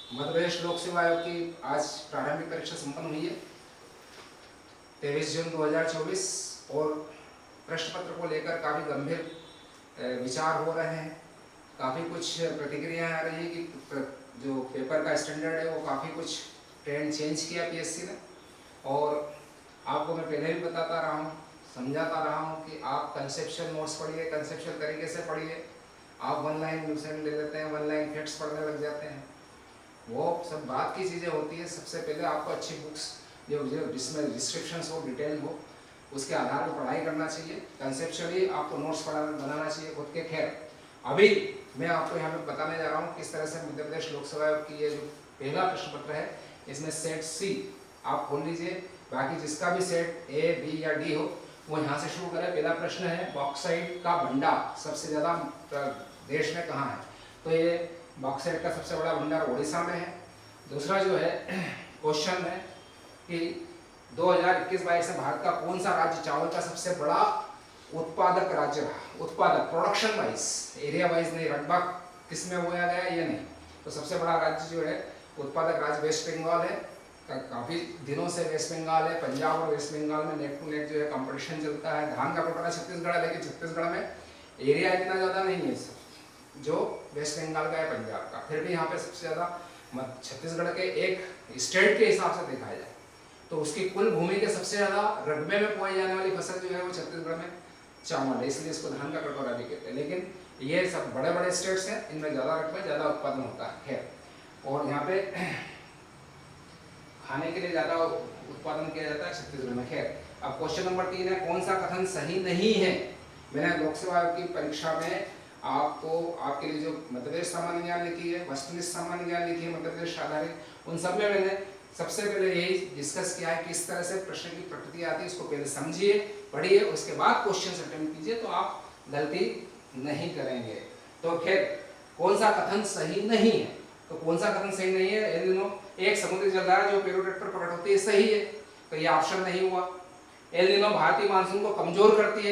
मध्य प्रदेश लोक सेवा आयोग की आज प्रारंभिक परीक्षा संपन्न हुई है 23 जून 2024 और प्रश्न पत्र को लेकर काफ़ी गंभीर विचार हो रहे हैं। काफ़ी कुछ प्रतिक्रियाएं आ रही है कि जो पेपर का स्टैंडर्ड है वो काफ़ी कुछ ट्रेंड चेंज किया पीएससी ने। और आपको मैं पहले भी बताता रहा हूँ, समझाता रहा हूँ कि आप कंसेप्चुअल नोट्स पढ़िए, कंसेप्चुअल तरीके से पढ़िए। आप वन लाइन न्यूसेंट ले लेते हैं, वन लाइन फैक्ट्स पढ़ने लग जाते हैं। वो सब बात की चीज़ें होती है। सबसे पहले आपको अच्छी बुक्स जो जिसमें डिस्क्रिप्शंस हो, डिटेल हो, उसके आधार पर पढ़ाई करना चाहिए। कंसेप्चुअली आपको नोट्स बनाना चाहिए खुद के। खैर, अभी मैं आपको यहाँ पे बताने जा रहा हूँ किस तरह से मध्य प्रदेश लोक सेवा आयोग की ये जो पहला प्रश्न पत्र है, इसमें सेट सी आप खोल लीजिए। बाकी जिसका भी सेट ए, बी या डी हो वो यहाँ से शुरू करें। पहला प्रश्न है, बॉक्साइट का भंडार सबसे ज़्यादा देश में कहाँ है? तो ये बॉक्साइट का सबसे बड़ा भंडार उड़ीसा में है। दूसरा जो है क्वेश्चन है कि 2021-22 में भारत का कौन सा राज्य चावल का सबसे बड़ा उत्पादक राज्य रहा? उत्पादक, प्रोडक्शन वाइज, एरिया वाइज नहीं, रकबा किसमें बोया गया ये नहीं। तो सबसे बड़ा राज्य जो है उत्पादक राज्य वेस्ट बंगाल है। काफ़ी दिनों से वेस्ट बंगाल है। पंजाब और वेस्ट बंगाल में नेक टू नेक जो है कंपटीशन चलता है। धान का कोटा छत्तीसगढ़ है, लेकिन छत्तीसगढ़ में एरिया इतना ज़्यादा नहीं है जो वेस्ट बंगाल का है, पंजाब का। फिर भी यहाँ पे सबसे ज़्यादा छत्तीसगढ़ के एक स्टेट के हिसाब से देखा जाए तो उसकी कुल भूमि के सबसे ज़्यादा रकबे में बोई जाने वाली फसल जो है वो छत्तीसगढ़ में चावल है, इसलिए इसको धान का कटोरा भी कहते हैं। लेकिन ये सब बड़े बड़े स्टेट्स हैं, इनमें ज़्यादा रकबे, ज़्यादा उत्पादन होता है। खैर, और यहाँ पे खाने के लिए ज़्यादा उत्पादन किया जाता है छत्तीसगढ़ में। खैर, अब क्वेश्चन नंबर 3 है, कौन सा कथन सही नहीं है? मैंने लोक सेवा आयोग की परीक्षा में आपको आपके लिए जो मध्य प्रदेश सामान्य ज्ञान लिखी है, वस्तुनिष्ठ सामान्य ज्ञान लिखी है मध्य प्रदेश आधारित, उन सब में मैंने सबसे पहले यही डिस्कस किया है किस तरह से प्रश्न की प्रकृति आती है। उसको पहले समझिए, पढ़िए, उसके बाद क्वेश्चन अटेम्प्ट कीजिए तो आप गलती नहीं करेंगे। तो खैर, कौन सा कथन सही नहीं है? तो कौन सा कथन सही नहीं है? एल निनो एक समुद्री जलधारा जो पेरूटेट पर प्रकट होती है, सही है, तो ये ऑप्शन नहीं हुआ। एल निनो भारतीय मानसून को कमजोर करती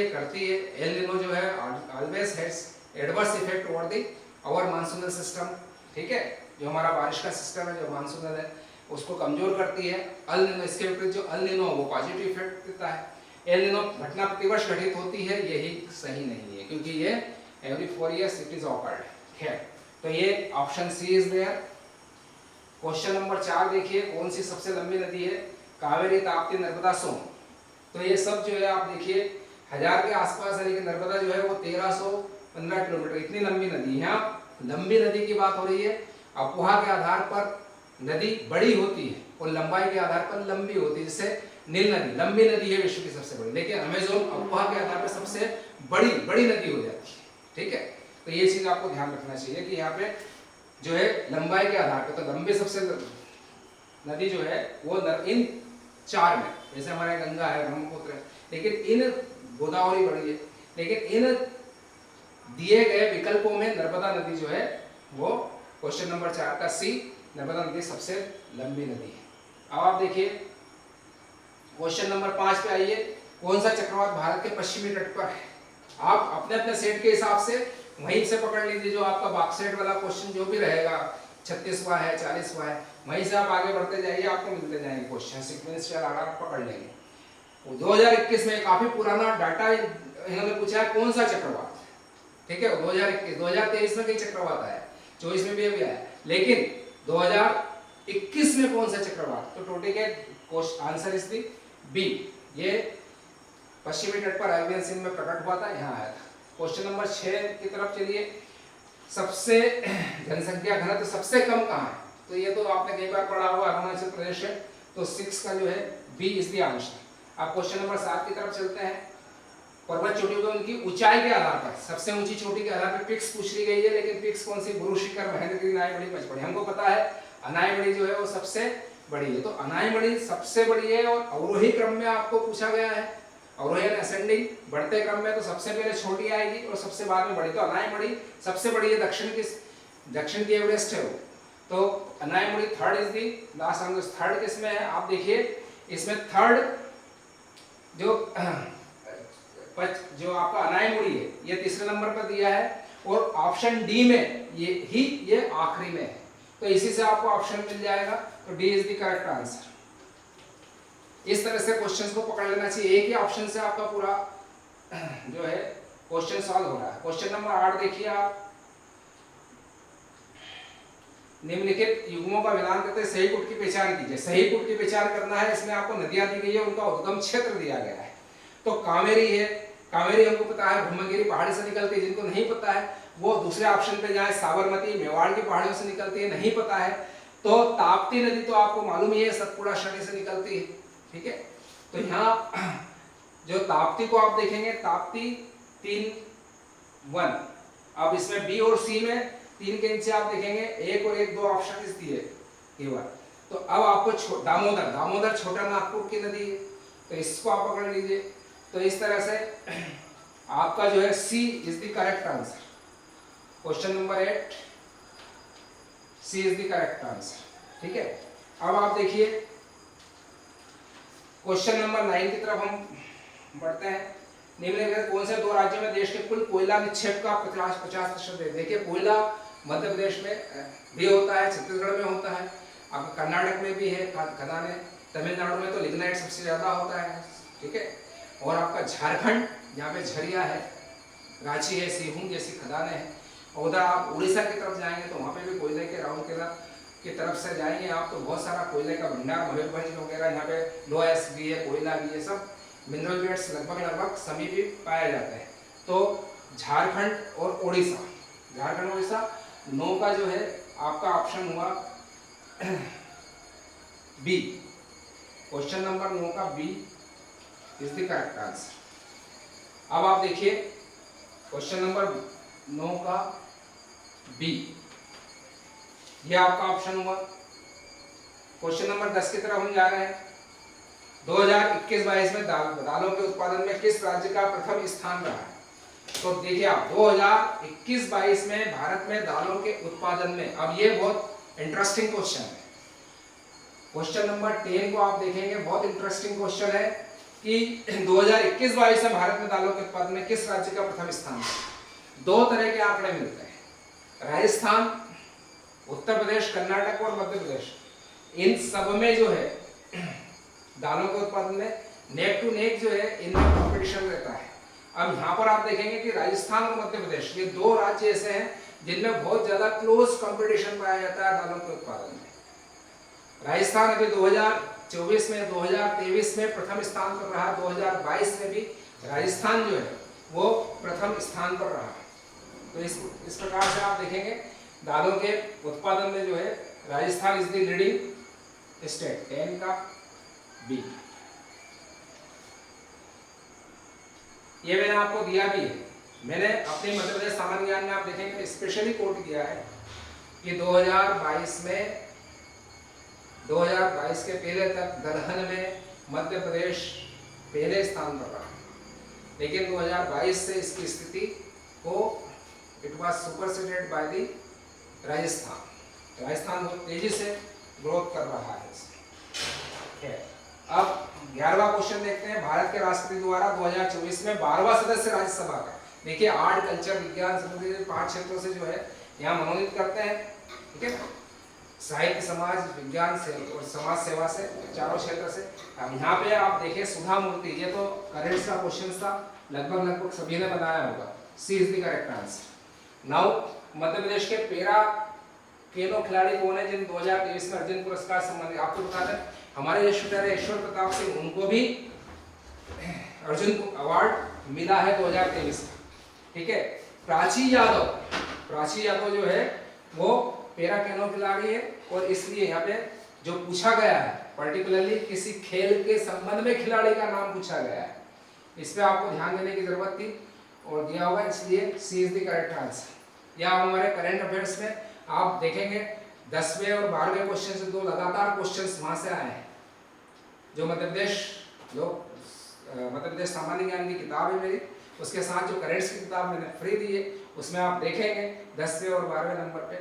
है। एल निनो जो है always has adverse effect over the our monsoonal system, ठीक है, जो हमारा बारिश का सिस्टम है, जो मानसूनल है, उसको कमजोर करती है। अल निनो इसके विपरीत जो अल निनो वो पॉजिटिव इफेक्ट देता है। एल निनो घटना प्रतिवर्ष घटित होती है, यही सही नहीं है, क्योंकि ये every 4 years it is occurred. खैर, तो ये option C is there. Question number 4 देखिए, कौन सी सबसे लंबी नदी है? कावेरी, ताप्ती, नर्मदा, सोन। तो ये सब जो है आप देखिए 1000 के आसपास है, लेकिन नर्मदा जो है वो 1315 किलोमीटर, इतनी लंबी नदी। यहाँ लंबी नदी की बात हो रही है। अफवाह के आधार पर नदी बड़ी होती है और लंबाई के आधार पर लंबी होती है। जैसे नील नदी लंबी नदी है, विश्व की सबसे बड़ी, लेकिन अमेज़न अफवाह के आधार पर सबसे बड़ी नदी हो जाती है, ठीक है। तो ये चीज आपको ध्यान रखना चाहिए कि यहाँ पे जो है लंबाई के आधार पर तो लंबी सबसे नदी जो है वो इन 4 में, जैसे हमारे गंगा है, ब्रह्मपुत्र है, लेकिन इन गोदावरी बड़ी है, लेकिन इन दिए गए विकल्पों में नर्मदा नदी जो है वो क्वेश्चन नंबर 4 का सी, नर्मदा नदी सबसे लंबी नदी है। अब आप देखिए क्वेश्चन नंबर 5 पे आइए, कौन सा चक्रवात भारत के पश्चिमी तट पर है? आप अपने अपने सेट के हिसाब से वहीं से पकड़ लीजिए, जो आपका बॉक्सेट वाला क्वेश्चन जो भी रहेगा 36वां है, 40वां है, वहीं से आप आगे बढ़ते जाइए, आपको मिलते जाएंगे क्वेश्चन, सीक्वेंस के आधार पर पकड़ लेंगे। 2021 में काफी पुराना डाटा इन्होंने पूछा है, कौन सा चक्रवात, ठीक है, 2021, 2023 में कई चक्रवात आया, 24 में भी अभी आया, लेकिन 2021 में कौन सा चक्रवात? तो टोटी के आंसर इज दी बी, ये पश्चिमी तट पर अरबियन सी में प्रकट हुआ था, यहाँ आया था। क्वेश्चन नंबर 6 की तरफ चलिए, सबसे जनसंख्या घनत्व सबसे कम कहाँ है? तो ये तो आपने कई बार पढ़ा हुआ, अरुणाचल प्रदेश है, तो 6 का जो है बी इज द आंसर। अब क्वेश्चन नंबर 7 की तरफ चलते हैं, पर्वत चोटियों को उनकी ऊंचाई के आधार पर, सबसे ऊंची चोटी के आधार पर पिक्स पूछ ली गई है, लेकिन पिक्स कौन सी? गुरु शिखर, महेंद्रगिरी, अनाईमढ़ी, पचमढ़ी। हमको पता है अनाईमढ़ी जो है वो सबसे बड़ी है, तो अनाईमढ़ी सबसे बड़ी है, और अवरोही क्रम में आपको पूछा गया है, अवरोही असेंडिंग, बढ़ते क्रम में तो सबसे पहले छोटी आएगी और सबसे बाद में बड़ी, तो अनाईमढ़ी सबसे बड़ी है, दक्षिण की एवरेस्ट है वो, तो Anamudi third is the last answer. Third किसमें है? आप देखिए इसमें थर्ड जो आपका अनाईमढ़ी है ये तीसरे नंबर पर दिया है, और ऑप्शन डी में ये आखिरी में है। तो इसी से आपको ऑप्शन मिल जाएगा। तो D is the correct answer. इस तरह से क्वेश्चंस को पकड़ लेना चाहिए, एक ही ऑप्शन से आपका पूरा जो है क्वेश्चन सॉल्व हो रहा है। क्वेश्चन नंबर 8 देखिए आप, निम्नलिखित युग्मों का मिलान करते सही पुट की पहचान कीजिए। सही पुट की पहचान करना है, इसमें आपको नदियां दी गई है, उनका उद्गम क्षेत्र दिया गया है। तो कावेरी है, कावेरी हमको पता है ब्रह्मगिरी पहाड़ी से निकलती है, जिनको नहीं पता है वो दूसरे ऑप्शन पे जाए। साबरमती मेवाड़ की पहाड़ियों से निकलती है, नहीं पता है तो ताप्ती नदी तो आपको मालूम ही है सतपुड़ा श्रेणी से निकलती है, ठीक है। तो यहाँ जो ताप्ती को आप देखेंगे, ताप्ती 3-1। अब इसमें बी और सी में 3 के नीचे आप देखेंगे 1 और 1 2 ऑप्शन दिए केवल। तो अब आपको दामोदर, दामोदर छोटा नागपुर की नदी है, तो इसको आप पकड़ लीजिए। तो इस तरह से आपका जो है C is the correct answer. Question number 8 C is the correct answer, ठीक है। अब आप देखिए क्वेश्चन नंबर 9 की तरफ हम बढ़ते हैं। निम्नलिखित कौन से 2 राज्यों में देश के कुल कोयला निक्षेप का 50% है? देखिए कोयला मध्य प्रदेश में भी होता है, छत्तीसगढ़ में होता है, आपका कर्नाटक में भी है खदानें, तमिलनाडु में तो लिग्नाइट सबसे ज्यादा होता है, ठीक है। और आपका झारखंड यहाँ पे झरिया है, रांची है, सिहुम जैसी खदानें हैं। और उधर आप उड़ीसा की तरफ जाएंगे तो वहाँ पे भी कोयले के राउरकेला की तरफ से जाएंगे आप तो बहुत सारा कोयले का भंडार, मयूरभंज वगैरह, यहाँ पे लोएस भी है, कोयला भी है, सब मिनरल वेट्स लगभग सभी भी पाए जाते हैं। तो झारखंड और उड़ीसा, झारखंड उड़ीसा 9 का जो है आपका ऑप्शन हुआ बी। क्वेश्चन नंबर 9 का B is the correct answer. अब आप देखिए क्वेश्चन नंबर 9 का बी, यह आपका ऑप्शन हुआ। क्वेश्चन नंबर 10 की तरफ हम जा रहे हैं। 2021-22 में दालों के उत्पादन में किस राज्य का प्रथम स्थान रहा है? तो देखिए आप 2021-22 में भारत में दालों के उत्पादन में, अब ये बहुत इंटरेस्टिंग क्वेश्चन है। क्वेश्चन नंबर 10 को आप देखेंगे, बहुत इंटरेस्टिंग क्वेश्चन है कि 2021-22 में भारत में दालों के उत्पादन में किस राज्य का प्रथम स्थान है? 2 तरह के आंकड़े मिलते हैं, राजस्थान, उत्तर प्रदेश, कर्नाटक और मध्य प्रदेश। इन सब में जो है दालों के उत्पादन में नेक टू नेक जो है इनमें कॉम्पिटिशन रहता है। अब यहाँ पर आप देखेंगे कि राजस्थान और मध्य प्रदेश ये 2 राज्य ऐसे हैं जिनमें बहुत ज्यादा क्लोज कंपटीशन पाया जाता है दालों के उत्पादन में। राजस्थान अभी 2024 में, 2023 में प्रथम स्थान पर रहा, 2022 में भी राजस्थान जो है वो प्रथम स्थान पर रहा। तो इस प्रकार से आप देखेंगे दालों के उत्पादन में जो है Rajasthan is the leading state. 10 का बी, ये मैंने आपको दिया भी है। मैंने अपने मध्य प्रदेश सामान्य ज्ञान में आप देखेंगे स्पेशली कोट किया है कि 2022 के पहले तक दलहन में मध्य प्रदेश पहले स्थान पर रहा, लेकिन 2022 से इसकी स्थिति को it was superseded by the Rajasthan. Rajasthan बहुत तेजी से ग्रोथ कर रहा है। अब 11वां क्वेश्चन देखते हैं। भारत के राष्ट्रपति द्वारा 2024 में 12वां सदस्य राज्यसभा का, देखिए आर्ट, कल्चर, विज्ञान संबंधित 5 क्षेत्रों से जो है यहाँ मनोनीत करते हैं, ठीक है। साहित्य, समाज विज्ञान से और समाज सेवा से, चारों क्षेत्र से। अब यहाँ पे आप देखिए सुधा मूर्ति, ये तो करेंट का क्वेश्चन था, लगभग सभी ने बनाया होगा। C is the correct answer. Now Madhya Pradesh के पेरा केनो खिलाड़ी कौन है जिन 2023 में अर्जुन पुरस्कार सम्मानित? आपको बता दें हमारे यशोधर ईश्वर प्रताप सिंह, उनको भी अर्जुन अवार्ड मिला है 2023 में, ठीक है। प्राची यादव जो है वो पेरा केनो खिलाड़ी है, और इसलिए यहाँ पे जो पूछा गया है पर्टिकुलरली किसी खेल के संबंध में खिलाड़ी का नाम पूछा गया है, इस पे आपको ध्यान देने की जरूरत थी और दिया होगा, इसलिए सी इज द करेक्ट आंसर। या हमारे करंट अफेयर्स में आप देखेंगे 10वें और 12वें क्वेश्चन से 2 लगातार क्वेश्चंस वहां से आए हैं। जो मध्य प्रदेश सामान्य ज्ञान की किताब है मेरी, उसके साथ जो करेंट्स की किताब मैंने फ्री दी है, उसमें आप देखेंगे 10वें और 12वें नंबर पे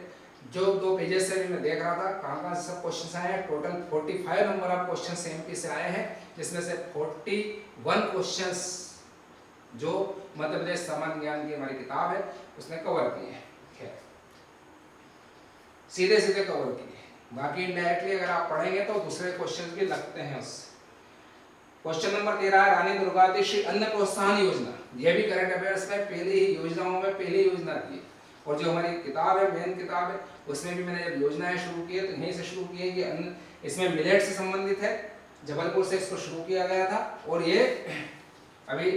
जो 2 पेजेस से मैं देख रहा था कहाँ से सब क्वेश्चन आए हैं। Total 45 number of question MP से आए हैं, जिसमें से 41 क्वेश्चंस जो मध्य प्रदेश सामान्य ज्ञान की हमारी किताब है उसने कवर किए हैं। सीधे सीधे कवर किए। बाकी इनडायरेक्टली अगर आप पढ़ेंगे तो दूसरे क्वेश्चन भी लगते हैं उससे। क्वेश्चन नंबर 13 है रानी दुर्गावती श्री अन्न प्रोत्साहन योजना। यह भी करंट अफेयर्स में पहली ही योजनाओं में पहली योजना थी। और जो हमारी किताब है, मेन किताब है, उसमें भी मैंने जब योजनाएं शुरू की है तो यहीं से शुरू की है कि अन्न, इसमें मिलेट से संबंधित है, जबलपुर से इसको शुरू किया गया था और ये अभी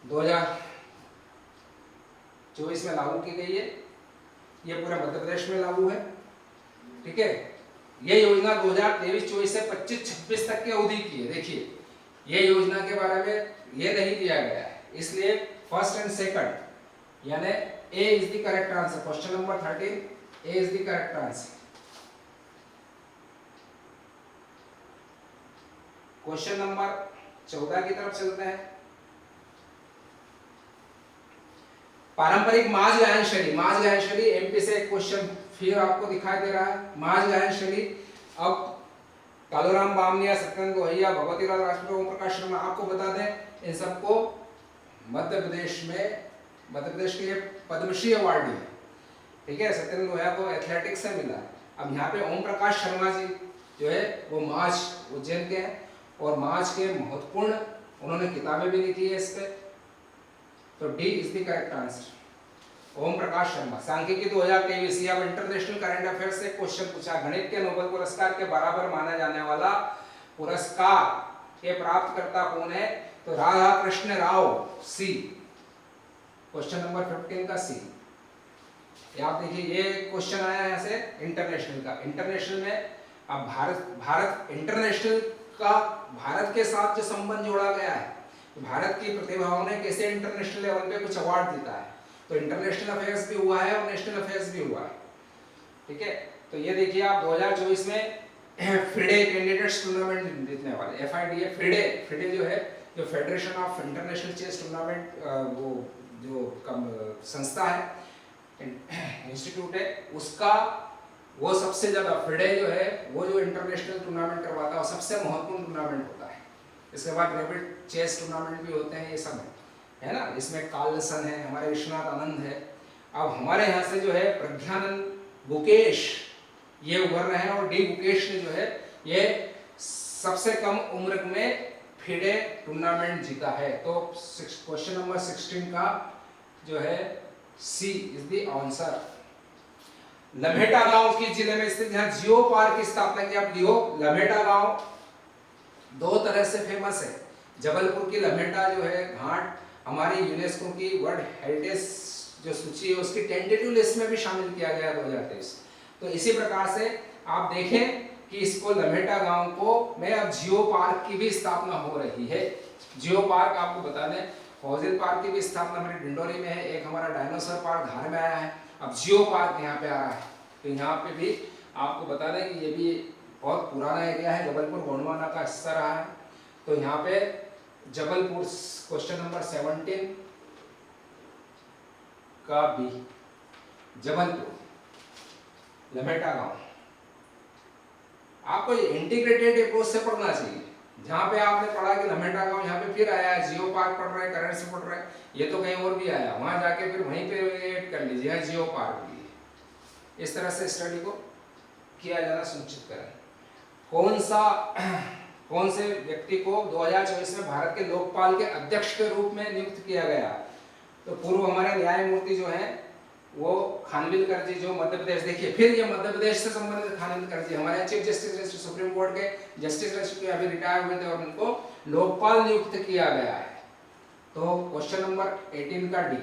2024 में लागू की गई है। ये पूरे मध्य प्रदेश में लागू है, ठीक है। ये योजना 2023-24 से 25-26 तक की अवधि की है। देखिए ये योजना के बारे में ये नहीं दिया गया है, इसलिए फर्स्ट एंड सेकंड यानी A is the correct answer. Question number 13 A is the correct answer. Question number 14 की तरफ चलते हैं। पारंपरिक माज गायन शैली। माज गायन शैली एमपी से एक क्वेश्चन फिर आपको दिखाई दे रहा है। माज गायन शैली अब कालूराम बामनिया, सत्येंद्र गोहैया, भगवती लाल राजपूत, ओम प्रकाश शर्मा, आपको बता दें इन सबको मध्य प्रदेश के लिए पद्मश्री अवार्ड है, ठीक है। सत्येंद्र गोहैया को एथलेटिक्स से मिला। अब यहाँ पे ओम प्रकाश शर्मा जी जो है वो माज उज्जैन के हैं और माज के महत्वपूर्ण उन्होंने किताबें भी लिखी है इस पे। तो D is the correct answer, Om Prakash Sharma. सांख्यिकी 2023 या इंटरनेशनल करंट अफेयर से क्वेश्चन पूछा। गणित के नोबेल पुरस्कार के बराबर माना जाने वाला पुरस्कार के प्राप्तकर्ता कौन है? तो राधा कृष्ण राव, सी। क्वेश्चन नंबर 15 का सी। आप देखिए ये क्वेश्चन आया है ऐसे इंटरनेशनल का। इंटरनेशनल में अब भारत इंटरनेशनल का भारत के साथ जो संबंध जोड़ा गया है, भारत की प्रतिभाओं ने कैसे इंटरनेशनल लेवल पे कुछ अवार्ड जीता है। तो इंटरनेशनल अफेयर्स भी हुआ है और नेशनल अफेयर्स भी हुआ है, ठीक है। तो ये देखिए आप 2024 में फिडे कैंडिडेट्स टूर्नामेंट जीतने वाले, FIDE फिडे जो है जो federation of international chess tournament, वो जो संस्था है, इंस्टीट्यूट है, उसका वो सबसे ज्यादा फिडे जो है वो जो इंटरनेशनल टूर्नामेंट करवाता है सबसे महत्वपूर्ण टूर्नामेंट होता है। इसके बाद रैपिड चेस टूर्नामेंट भी होते हैं, ये सब है ना। इसमें कार्लसन है, हमारे विश्वनाथ आनंद है। अब हमारे यहाँ से जो है प्रज्ञानंद गुकेश ये उभर रहे हैं और डी गुकेश ने जो है ये सबसे कम उम्र में फिडे टूर्नामेंट जीता है। तो क्वेश्चन नंबर 16 का जो है C is the answer. Lamheta गांव की जिले में स्थित जहां जियो पार्क की स्थापना की। आप लियो लम्हेटा गांव दो तरह से फेमस है। जबलपुर की लम्हेटा जो है घाट हमारी यूनेस्को की वर्ल्ड हेरिटेज जो सूची है उसकी टेंटेटिव लिस्ट में भी शामिल किया गया 2023। तो इसी प्रकार से आप देखें कि इसको लम्हेटा गांव को में अब जियो पार्क की भी स्थापना हो रही है। जियो पार्क आपको बता दें फॉजिल पार्क की भी स्थापना हमारी डिंडोरी में है, एक हमारा डायनासोर पार्क धार में आया है, अब जियो पार्क यहाँ पे आ रहा है। तो यहाँ पे भी आपको बता दें कि ये भी बहुत पुराना एरिया है, जबलपुर गोंडवाना का हिस्सा रहा है। तो यहाँ पे जबलपुर क्वेश्चन नंबर 17 का बी, जबलपुर लम्हेटा गांव। आपको इंटीग्रेटेड अप्रोच से पढ़ना चाहिए। जहाँ पे आपने पढ़ा कि लम्हेटा गांव यहाँ पे फिर आया है, जियो पार्क पढ़ रहा है, करंट से पढ़ रहा है, ये तो कहीं और भी आया, वहां जाके फिर वहीं पे ऐड कर लीजिए जियो पार्क भी। इस तरह से स्टडी को किया जाना सुनिश्चित करें। कौन से व्यक्ति को 2024 में भारत के लोकपाल के अध्यक्ष के रूप में नियुक्त किया गया? तो पूर्व हमारे न्यायमूर्ति जो हैं वो खानविलकर जी जो मध्य प्रदेश, देखिए फिर ये मध्य प्रदेश से संबंधित खानविलकर जी हमारे चीफ जस्टिस सुप्रीम कोर्ट के जस्टिस रह चुके, अभी रिटायर हुए थे और उनको लोकपाल नियुक्त किया गया है। तो क्वेश्चन नंबर 18 का डी,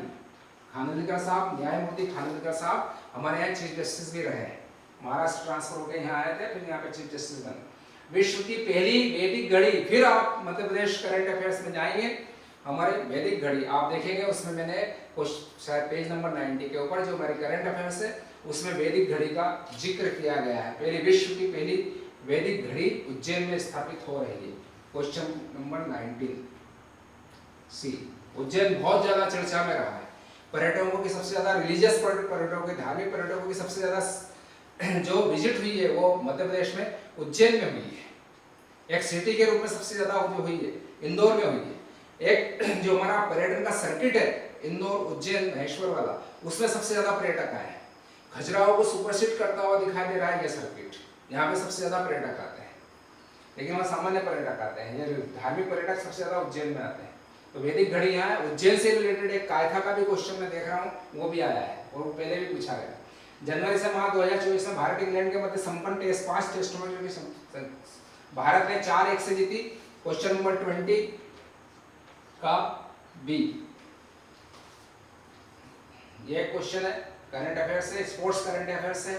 खानविलकर साहब, न्यायमूर्ति खानविलकर साहब हमारे यहाँ चीफ जस्टिस भी रहे, महाराष्ट्र ट्रांसफर होकर यहाँ आए थे, फिर यहाँ पे चीफ जस्टिस बने। विश्व की पहली वैदिक घड़ी, फिर आप मध्य प्रदेश करंट अफेयर्स में जाएंगे, हमारी वैदिक घड़ी आप देखेंगे उसमें मैंने शायद पेज नंबर 90 के ऊपर जो हमारी करंट अफेयर्स है उसमें वैदिक घड़ी का जिक्र किया गया है। विश्व की पहली वैदिक घड़ी उज्जैन में स्थापित हो रही है। क्वेश्चन नंबर 19 सी। उज्जैन बहुत ज्यादा चर्चा में रहा है, पर्यटकों की सबसे ज्यादा रिलीजियस पर्यटकों की, धार्मिक पर्यटकों की सबसे ज्यादा जो विजिट हुई है वो मध्य प्रदेश में उज्जैन में हुई है। एक सिटी के रूप में सबसे ज्यादा जो हुई है इंदौर में हुई है। एक जो हमारा पर्यटन का सर्किट है इंदौर उज्जैन महेश्वर वाला, उसमें सबसे ज्यादा पर्यटक आए हैं। खजुराहो को सुपरसीड करता हुआ दिखाई दे रहा है ये सर्किट। यहाँ पे सबसे ज्यादा पर्यटक आते हैं, लेकिन वहाँ सामान्य पर्यटक आते हैं, ये धार्मिक पर्यटक सबसे ज्यादा उज्जैन में आते हैं। तो वैदिक घड़ी यहाँ है। उज्जैन से रिलेटेड एक कायथा का भी क्वेश्चन मैं देख रहा हूँ, वो भी आया है और पहले भी पूछा गया। जनवरी से मार्च 2024 में भारत इंग्लैंड के मध्य संपन्न टेस्ट 5 टेस्ट में जो कि भारत ने 4-1 से जीती। क्वेश्चन नंबर 20 का बी, ये क्वेश्चन है करंट अफेयर्स से, स्पोर्ट्स करंट अफेयर्स से।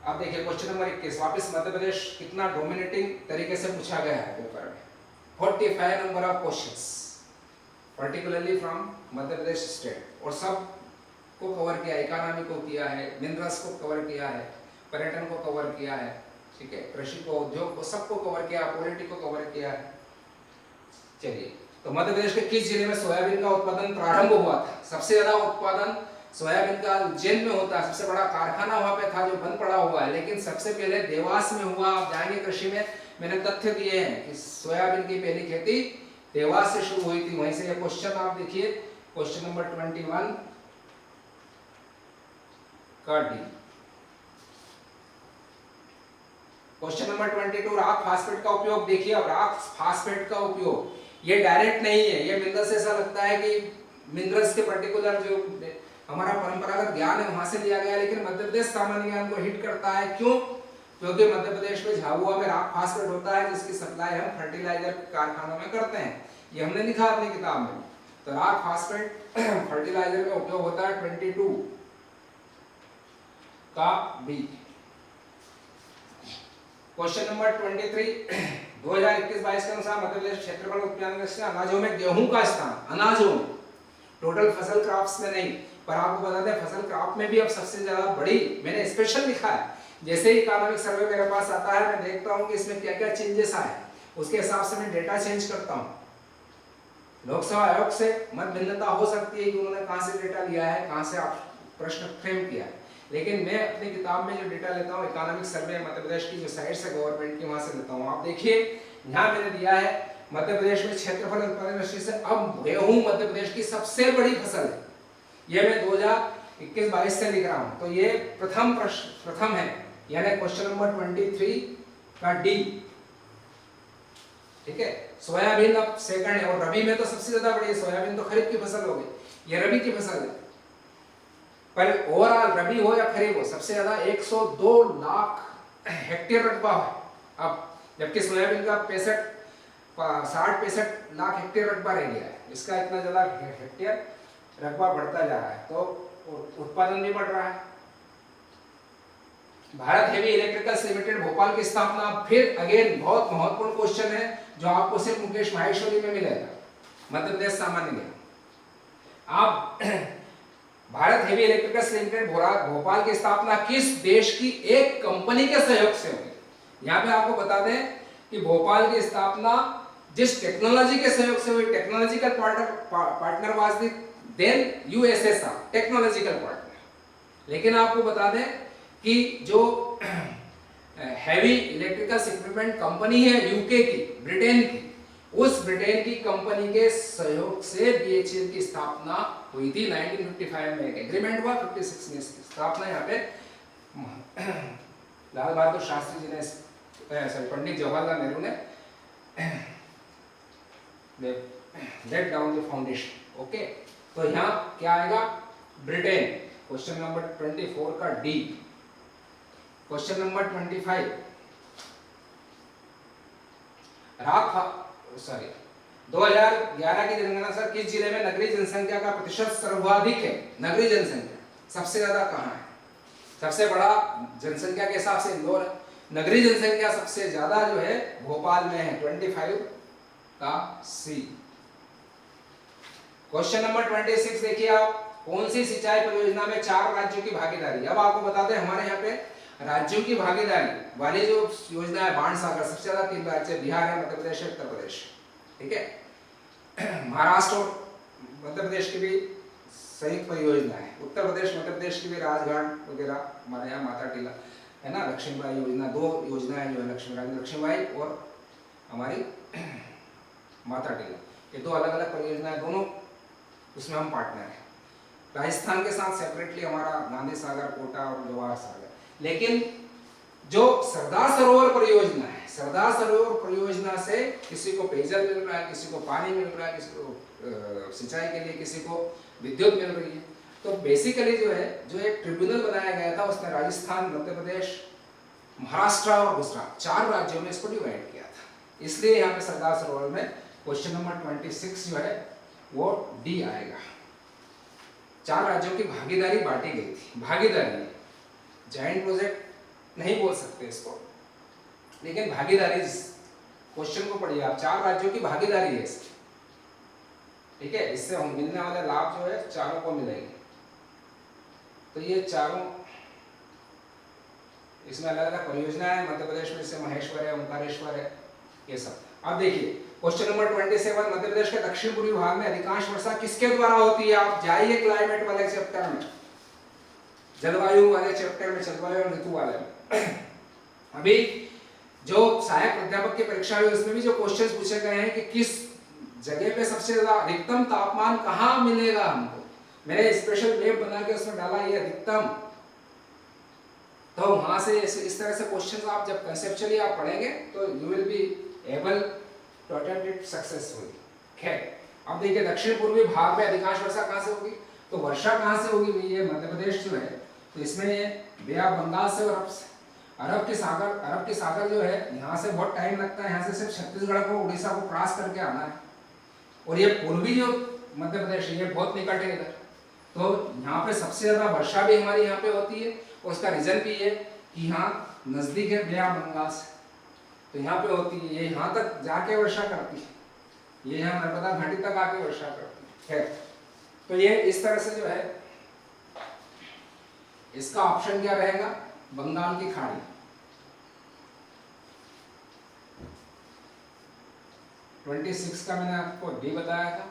अब देखिए क्वेश्चन नंबर 21, वापस मध्य प्रदेश कितना डोमिनेटिंग तरीके से पूछा गया है पेपर में। 45 number of questions particularly from Madhya Pradesh state, और सब को कवर किया, इकोनॉमी को किया है, मिनरल्स को कवर किया है, पर्यटन को कवर किया है, ठीक है, कृषि को, उद्योग को, सबको कवर किया, पॉलिटी को कवर किया है। चलिए, तो मध्य प्रदेश के किस जिले में सोयाबीन का उत्पादन प्रारंभ हुआ था? सबसे ज्यादा उत्पादन सोयाबीन का उज्जैन में होता है, सबसे बड़ा कारखाना वहां पे था जो बंद पड़ा हुआ है, लेकिन सबसे पहले देवास में हुआ। आप जाएंगे कृषि में, मैंने तथ्य दिए हैं कि सोयाबीन की पहली खेती देवास से शुरू हुई थी, वहीं से। ये क्वेश्चन आप देखिए, क्वेश्चन नंबर 21 का D. Question number 22, rock phosphate का उपयोग देखिए। अब राक फास्फेट का उपयोग ये डायरेक्ट नहीं है, ये मिनरल से ऐसा लगता है कि मिनरल्स के पर्टिकुलर जो हमारा परंपरागत ज्ञान है वहां से लिया गया, लेकिन मध्य प्रदेश सामान्य ज्ञान को हिट करता है। क्यों? क्योंकि मध्य प्रदेश में झाबुआ में राक फास्फेट होता है, जिसकी सप्लाई हम फर्टिलाइजर कारखानों में करते हैं। ये हमने लिखा अपनी किताब में। तो राक फास्फेट फर्टिलाइजर में उपयोग होता है। 22 का बी। क्वेश्चन नंबर 23, 2021-22 के अनुसार मध्य प्रदेश क्षेत्रफल उत्पादन से अनाजों में गेहूं का स्थान, अनाजों में, टोटल फसल क्रॉप्स में नहीं, पर आपको बता दें फसल क्रॉप में भी अब सबसे ज्यादा बड़ी, मैंने स्पेशल लिखा है। जैसे ही इकोनॉमिक सर्वे मेरे पास आता है, मैं देखता हूं कि इसमें क्या क्या चेंजेस आए, उसके हिसाब से मैं डेटा चेंज करता हूं। लोकसभा आयोग से मत भिन्नता हो सकती है कि उन्होंने कहां से डेटा लिया है, कहां से आप प्रश्न फ्रेम किया है, लेकिन मैं अपनी किताब में जो डेटा लेता हूं इकोनॉमिक सर्वे मध्य प्रदेश की जो साइट्स है गवर्नमेंट की, वहां से लेता हूं। आप देखिए यहां मैंने दिया है मध्य प्रदेश में क्षेत्रफल उत्पादन दृष्टि से अब गेहूं मध्य प्रदेश की सबसे बड़ी फसल है। ये मैं 2021-22 से लिख रहा हूं, तो ये प्रथम है, यानी क्वेश्चन नंबर 23 का डी, ठीक है। सोयाबीन अब सेकंड है, और रबी में तो सबसे ज्यादा बड़ी है, सोयाबीन तो खरीफ की फसल हो गई, ये रबी की फसल है। पर ओवरऑल रबी हो या खरीफ हो, सबसे ज्यादा 102 लाख हेक्टेयर रकबा है अब, जबकि सोयाबीन का 60-65 लाख हेक्टेयर रकबा रह गया है। इसका इतना ज्यादा हेक्टेयर रकबा बढ़ता जा रहा है, तो उत्पादन भी बढ़ रहा है। Bharat heavy electricals limited Bhopal की स्थापना, फिर अगेन बहुत महत्वपूर्ण क्वेश्चन है जो आपको सिर्फ मुकेश माहेश्वरी में मिलेगा, मध्य प्रदेश सामान्य ज्ञान। आप Bharat heavy electricals limited Bhopal की स्थापना किस देश की एक कंपनी के सहयोग से हुई? यहाँ पे आपको बता दें कि भोपाल की स्थापना जिस टेक्नोलॉजी के सहयोग से हुई, technological partner was the then USSR technological partner. लेकिन आपको बता दें कि जो हैवी इलेक्ट्रिकल इक्विपमेंट कंपनी है यूके की, ब्रिटेन की, उस ब्रिटेन की कंपनी के सहयोग से बीएचईएल की स्थापना हुई थी। 1955 में एक एग्रीमेंट हुआ, 56 में इसकी स्थापना यहाँ पे लाल बहादुर शास्त्री जी ने, पंडित जवाहरलाल नेहरू ने let down the foundation. Okay, तो यहाँ क्या आएगा? ब्रिटेन। क्वेश्चन नंबर 24 का डी। क्वेश्चन नंबर 25, सॉरी 2011 की जनगणना सर किस जिले में नगरीय जनसंख्या का प्रतिशत सर्वाधिक है? नगरीय जनसंख्या सबसे ज्यादा कहाँ है? सबसे बड़ा जनसंख्या के हिसाब से इंदौर है, नगरीय जनसंख्या सबसे ज्यादा जो है भोपाल में है, 25 का सी। क्वेश्चन नंबर 26 देखिए आप, कौन सी सिंचाई परियोजना में 4 राज्यों की भागीदारी? अब आपको बता दें हमारे यहाँ पे राज्यों की भागीदारी वाली जो योजना है बाण सागर, सबसे ज्यादा 3 राज्य, बिहार है, मध्य प्रदेश है, उत्तर प्रदेश, ठीक है। महाराष्ट्र और मध्य प्रदेश की भी संयुक्त परियोजना है, उत्तर प्रदेश मध्य प्रदेश की भी राजघाट वगैरह, हमारे यहाँ माता टीला है ना, लक्ष्मीबाई योजना, 2 योजनाएं जो है लक्ष्मीबाई और हमारी माता टीला, ये 2 अलग अलग परियोजनाएं, दोनों उसमें हम पार्टनर हैं। राजस्थान के साथ सेपरेटली हमारा गांधी सागर, कोटा और जवाहर सागर। लेकिन जो सरदार सरोवर परियोजना है, सरदार सरोवर परियोजना से किसी को पेयजल मिल रहा है, किसी को पानी मिल रहा है, किसी को सिंचाई के लिए, किसी को विद्युत मिल रही है। तो बेसिकली जो है, जो एक ट्रिब्यूनल बनाया गया था, उसने राजस्थान, मध्य प्रदेश, महाराष्ट्र और गुजरात 4 राज्यों में इसको डिवाइड किया था। इसलिए यहाँ पे सरदार सरोवर में क्वेश्चन नंबर 26 जो है वो डी आएगा। 4 राज्यों की भागीदारी बांटी गई थी। भागीदारी, जॉइंट प्रोजेक्ट नहीं बोल सकते इसको, लेकिन भागीदारी, क्वेश्चन को पढ़िए आप, 4 राज्यों की भागीदारी है इसकी, ठीक है। इससे हम मिलने वाले लाभ जो है चारों को मिलेंगे। तो ये चारों, इसमें अलग अलग परियोजना है। मध्य प्रदेश में से महेश्वर है, ओंकारेश्वर है, ये सब। अब देखिए क्वेश्चन नंबर 27, मध्य प्रदेश के दक्षिण पूर्वी भाग में अधिकांश वर्षा किसके द्वारा होती है? आप जाइए क्लाइमेट वाले चैप्टर में, जलवायु वाले चैप्टर में, जलवायु और ऋतु वाले में। अभी जो सहायक अध्यापक की परीक्षा हुई उसमें भी जो क्वेश्चंस पूछे गए हैं कि किस जगह पे सबसे ज्यादा अधिकतम तापमान कहाँ मिलेगा हमको, मैंने स्पेशल मैप बना के उसमें डाला ये अधिकतम। तो वहां से इस तरह से क्वेश्चंस आप जब कंसेप्चुअली आप पढ़ेंगे तो you will be able to attempt it successfully. खैर, अब देखिए दक्षिण पूर्वी भाग में अधिकांश वर्षा कहाँ से होगी? तो वर्षा कहाँ से होगी? ये मध्य प्रदेश जो है, तो इसमें ये बे ऑफ बंगाल से और अरब की सागर जो है, यहाँ से बहुत टाइम लगता है। यहाँ से सिर्फ छत्तीसगढ़ को, उड़ीसा को क्रॉस करके आना है। और ये पूर्वी जो मध्य प्रदेश है, ये बहुत निकट है इधर। तो यहाँ पे सबसे ज्यादा वर्षा भी हमारी यहाँ पे होती है। और उसका रीजन भी है कि यहाँ नजदीक है बे ऑफ बंगाल से, तो यहाँ पे होती है। ये यहाँ तक जाके वर्षा करती है, ये यहाँ नर्मदा घाटी तक आके वर्षा करती है। तो ये इस तरह से जो है, इसका ऑप्शन क्या रहेगा? बंगाल की खाड़ी। 26 का मैंने आपको डी बताया था।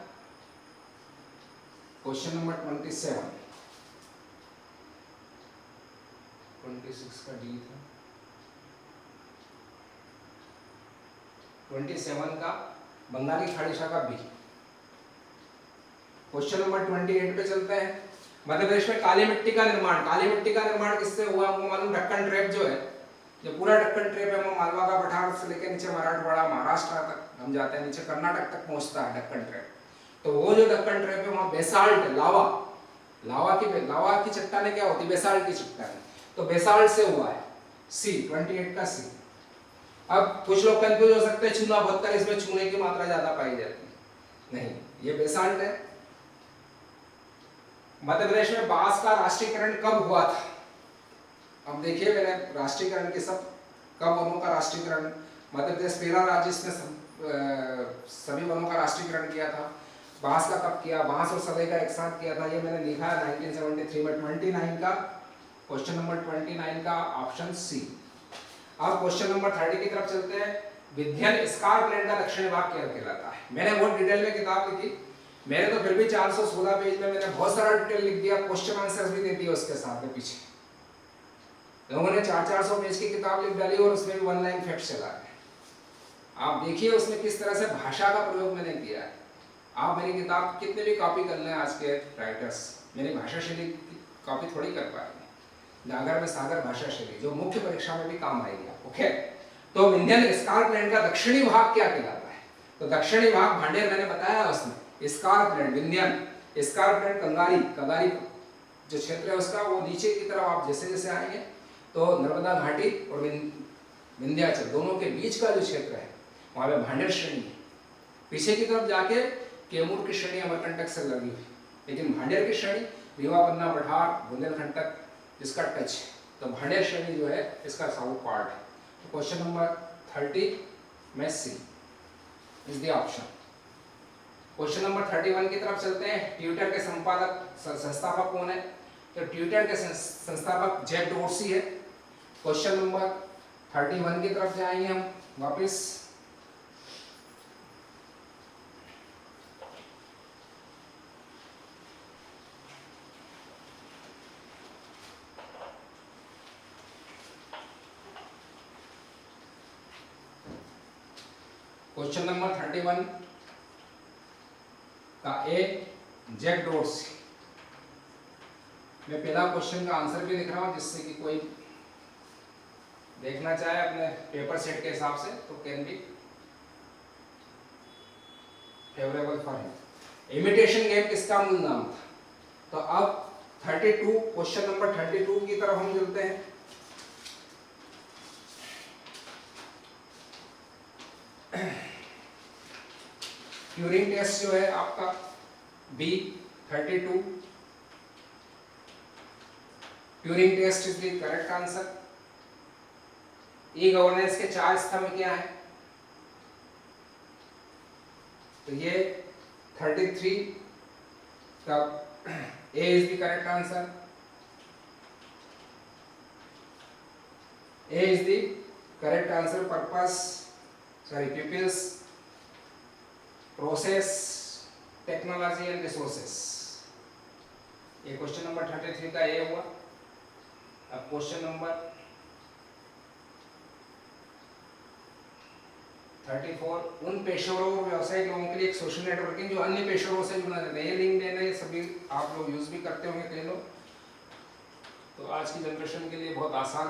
क्वेश्चन नंबर 27, 26 का डी था। 27 का बंगाली खाड़ी शाखा बी। क्वेश्चन नंबर 28 पे चलते हैं। मध्य प्रदेश में काली मिट्टी का निर्माण, काली मिट्टी का निर्माण किससे हुआ? हमको मालूम, ढक्कन ट्रैप जो है, जो पूरा ढक्कन ट्रैप है, वो मालवा का पठार से लेकर नीचे मराठवाड़ा, महाराष्ट्र तक हम जाते हैं, नीचे कर्नाटक तक पहुंचता है ढक्कन ट्रैप। तो वो जो ढक्कन ट्रैप है, वहाँ बेसाल्ट, लावा की चट्टानें क्या होती है? बेसाल्ट की चट्टानें। तो बेसाल्ट से हुआ है। सी, 28 का सी। अब कुछ लोग कंफ्यूज हो सकते हैं, चूना पत्थर, इसमें चूने की मात्रा ज्यादा पाई जाती है। नहीं, ये बेसाल्ट है। मध्य प्रदेश में बांस का राष्ट्रीयकरण कब हुआ था? अब देखिए, मैंने राष्ट्रीयकरण के सब कब वनों का राष्ट्रीयकरण, मध्य प्रदेश पहला राज्य इसमें सभी वनों का राष्ट्रीयकरण किया था। बांस का कब किया? बांस और सदे का एक साथ किया था, ये मैंने लिखा है 1973 में। 29 का, क्वेश्चन नंबर 29 का ऑप्शन सी। अब क्वेश्चन नंबर 30 की तरफ चलते हैं। विंध्यन स्कार्पलैंड का दक्षिणी भाग क्या कहलाता है? मैंने बहुत डिटेल में किताब लिखी, मैंने तो फिर भी 416 पेज में मैंने बहुत सारा डिटेल लिख दिया, क्वेश्चन आंसर्स भी दे दिए उसके साथ में पीछे। लोगों ने 400 पेज की किताब लिख डाली और उसमें भी 1 लाइन फैक्ट चला है। आप देखिए उसमें किस तरह से भाषा का प्रयोग मैंने किया है। आप मेरी किताब कितने भी कॉपी कर लें, आज के राइटर्स मेरी भाषा शैली की कॉपी थोड़ी कर पाएंगे। नागर में सागर भाषा शैली जो मुख्य परीक्षा में भी काम आएगी आपको। ओके, तो विंध्यन स्कार्पलैंड का दक्षिणी भाग क्या कहलाता है? तो दक्षिणी भाग भांडेर मैंने बताया उसमें, स्कार्पलैंड, विंध्यन स्कार्पलैंड, कंगारी जो क्षेत्र है उसका, वो नीचे की तरफ आप जैसे जैसे आएंगे तो नर्मदा घाटी और विंध्याचल दोनों के बीच का जो क्षेत्र है वहां पे भांडेर श्रेणी है। पीछे की तरफ जाके कैमूर की श्रेणी अमरकंटक से लगी हुई, लेकिन भांडेर की श्रेणी रीवा, पन्ना, पठार, बुंदेलखंड तक इसका टच है। तो भांडेर श्रेणी जो है इसका साउथ पार्ट है। तो क्वेश्चन नंबर 30 में C is the option. Question number 31 की तरफ चलते हैं। ट्विटर के संस्थापक कौन है? तो ट्विटर के संस्थापक जेफ डोर्सी है। क्वेश्चन नंबर 31 की तरफ जाएंगे हम वापस। क्वेश्चन नंबर 31 का ए जेफ डोर्सी। मैं पहला क्वेश्चन का आंसर भी लिख रहा हूँ, जिससे कि कोई देखना चाहे अपने पेपर सेट के हिसाब से तो can be favourable for him. Imitation game किसका मूल नाम था? तो अब 32 क्वेश्चन नंबर 32 की तरफ हम चलते हैं। ट्यूरिंग टेस्ट जो है आपका B 32, Turing test is the correct answer. E governance के 4 स्तंभ क्या है? तो ये 33 का A is the correct answer. A is the correct answer. Purpose people's, process, technology and resources. ये क्वेश्चन नंबर 33 का ए हुआ। अब क्वेश्चन नंबर 34, उन पेशेवरों और व्यावसायिक लोगों के लिए एक सोशल नेटवर्किंग जो अन्य पेशेवरों से जुड़ा रहता है। ये लिंक्डइन है, सभी आप लोग यूज भी करते होंगे कई लोग। तो आज की जनरेशन के लिए बहुत आसान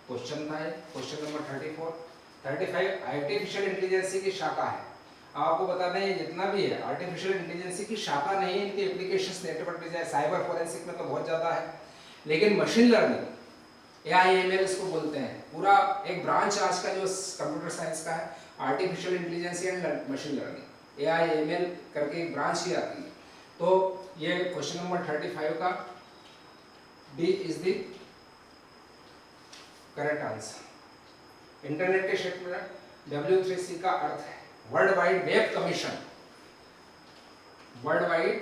क्वेश्चन था ये, क्वेश्चन नंबर 34। 35 आर्टिफिशियल इंटेलिजेंस की शाखा है। आपको बता दें ये जितना भी है आर्टिफिशियल इंटेलिजेंस की शाखा नहीं है, इनकी applications network design, cyber forensic में तो बहुत ज्यादा है, लेकिन मशीन लर्निंग AIML इसको बोलते हैं, पूरा एक ब्रांच आज का जो कंप्यूटर साइंस का है, artificial intelligence and machine learning, AIML करके एक ब्रांच ही आती है। तो ये क्वेश्चन नंबर 35 का D is the correct answer. Internet के क्षेत्र में W3C का अर्थ है world wide web commission. World wide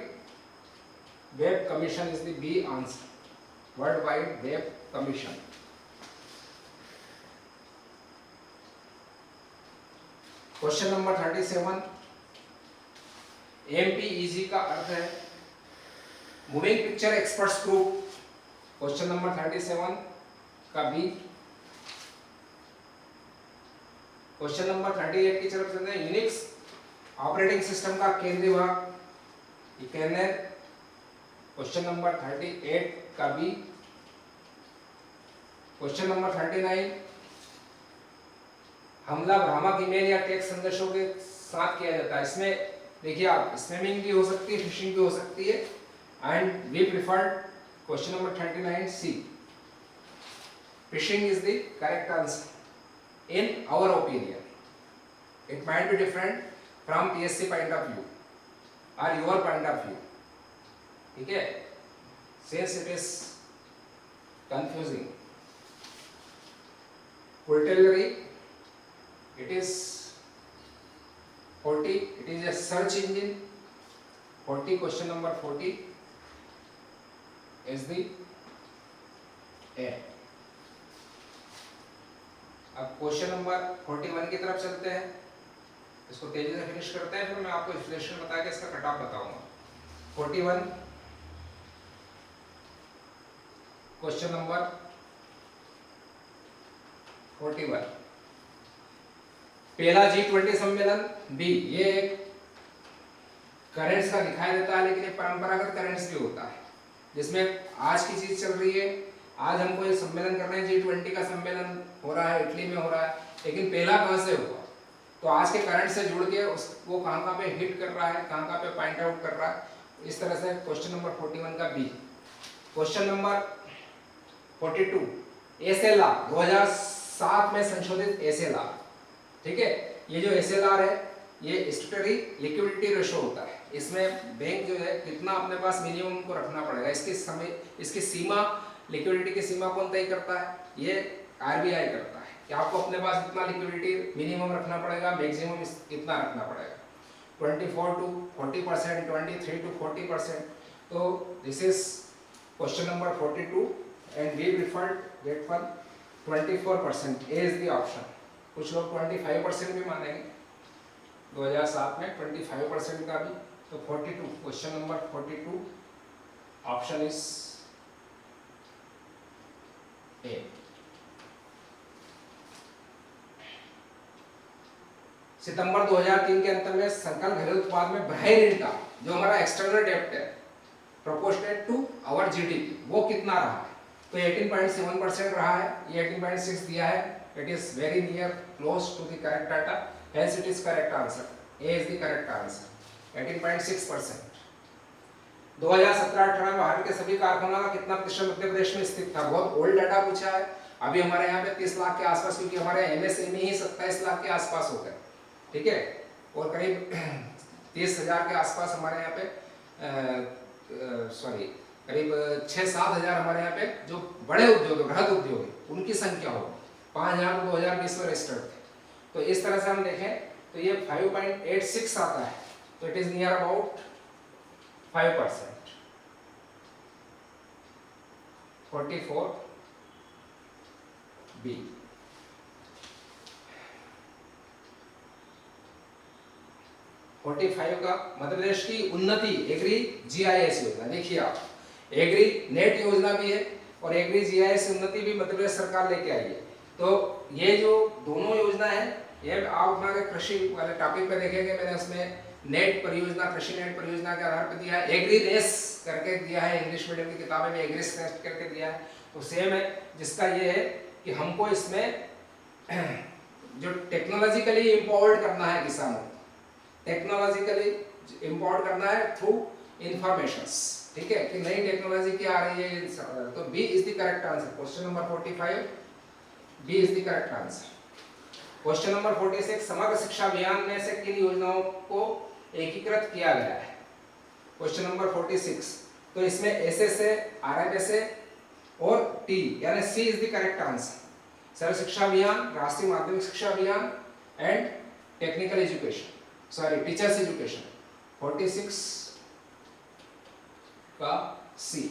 web commission is the B answer. World wide web commission. Question number 37, MPEG का अर्थ है moving picture experts group. Question number 37 का बी। क्वेश्चन नंबर 38 की तरफ चलते हैं। यूनिक्स ऑपरेटिंग सिस्टम का केंद्रीय भाग, कर्नेल। क्वेश्चन नंबर 38 का बी। क्वेश्चन नंबर 39, हमला भ्रामक ईमेल या टेक्स्ट संदेशों के साथ किया जाता है। इसमें देखिए आप स्पैमिंग भी हो सकती है, फिशिंग भी हो सकती है, and we preferred question number 39 C. Phishing is the correct answer in our opinion. It might be different from PSC point of view और योर पॉइंट ऑफ व्यू, ठीक है, since it is confusing. Portillery, it is 40, it is a search engine. 40, question number 40 is the A. अब question number 41 की तरफ चलते हैं, इसको तेजी से फिनिश करते हैं, फिर मैं आपको विश्लेषण बता के इसका कट ऑफ बताऊंगा। 41 क्वेश्चन नंबर 41, पहला G20 सम्मेलन बी। ये एक करेंट्स का दिखाई देता है, लेकिन एक परंपरागत करेंट्स भी होता है, जिसमें आज की चीज चल रही है। आज हम कोई सम्मेलन कर रहे हैं, G20 का सम्मेलन हो रहा है, इटली में हो रहा है, लेकिन पहला कहां से हुआ? तो आज के करंट से जुड़ के वो कहां पे हिट कर रहा है, कहां पे पॉइंट आउट कर रहा है। इस तरह से क्वेश्चन नंबर 41 का बी। क्वेश्चन नंबर 42, SLR 2007 में संशोधित SLR, ठीक है। ये जो SLR है ये स्टैट्यूटरी लिक्विडिटी रेशो होता है। इसमें बैंक जो है कितना अपने पास मिनिमम को रखना पड़ेगा, इसकी सीमा, लिक्विडिटी की सीमा कौन तय करता है? ये RBI करता है कि आपको अपने पास इतना लिक्विडिटी मिनिमम रखना पड़ेगा, मैक्सिमम इतना रखना पड़ेगा। 24 to 40%, 23 to 40%। तो this is question number 42 and we preferred that one 24%। A is the option. कुछ लोग 25% भी मानेंगे 2007 में, 25% का भी। तो 42, question number 42 option is A. सितंबर 2003 के अंत में सकल घरेलू उत्पाद में बाह्य ऋण का जो हमारा एक्सटर्नल डेब्ट है प्रोपोर्शनेट टू आवर जीडीपी वो कितना रहा है, तो 18.7% रहा है, ये 18.6 दिया है, it is very near close to the correct data, hence it is correct answer, A is the correct answer 18.6%। 2017-18 में भारत के सभी कारखानों का कितना प्रतिशत मध्य प्रदेश में स्थित था, बहुत ओल्ड डाटा पूछा है। अभी हमारे यहाँ पे 30 लाख के आसपास, क्योंकि हमारे एमएसएमई ही 27 लाख के आसपास हो गए, ठीक है, और करीब 30,000 के आसपास हमारे यहाँ पे सॉरी करीब 6-7 हज़ार हमारे यहाँ पे जो बड़े उद्योग बृहद उद्योग है उनकी संख्या हो, 5,000 तो 2020 में रजिस्टर्ड थे। तो इस तरह से हम देखें तो ये 5.86 आता है, तो it is near about 5%, 44B। का मध्य प्रदेश की उन्नति एग्री जीआईएस योजना, देखिए आप एग्री नेट योजना भी है और एग्री जीआईएस उन्नति भी मध्य प्रदेश सरकार लेके आई है। तो ये जो दोनों योजना है ये आप हमारे कृषि वाले टॉपिक पे देखेंगे, मैंने उसमें नेट परियोजना, कृषि नेट परियोजना के आधार पर दिया है, एग्री रेस करके दिया है, इंग्लिश मीडियम की किताबें में एग्री रेस करके दिया है, तो सेम है, जिसका ये है कि हमको इसमें जो टेक्नोलॉजिकली एम्पावर्ड करना है किसानों, टेक्नोलॉजिकली एम्पावर्ड करना है थ्रू इंफॉर्मेशंस, ठीक है, कि नई टेक्नोलॉजी क्या आ रही है, तो B is the correct answer, question number 45 B is the correct answer. Question number 46, Samagra शिक्षा अभियान में से किन योजनाओं को एकीकृत किया गया है, क्वेश्चन नंबर 46, तो इसमें एसएसए, आरएमएसए और टी यानी सी इज द करेक्ट आंसर, सर्व शिक्षा अभियान, राष्ट्रीय माध्यमिक शिक्षा अभियान and technical education, sorry teachers education, 46 का सी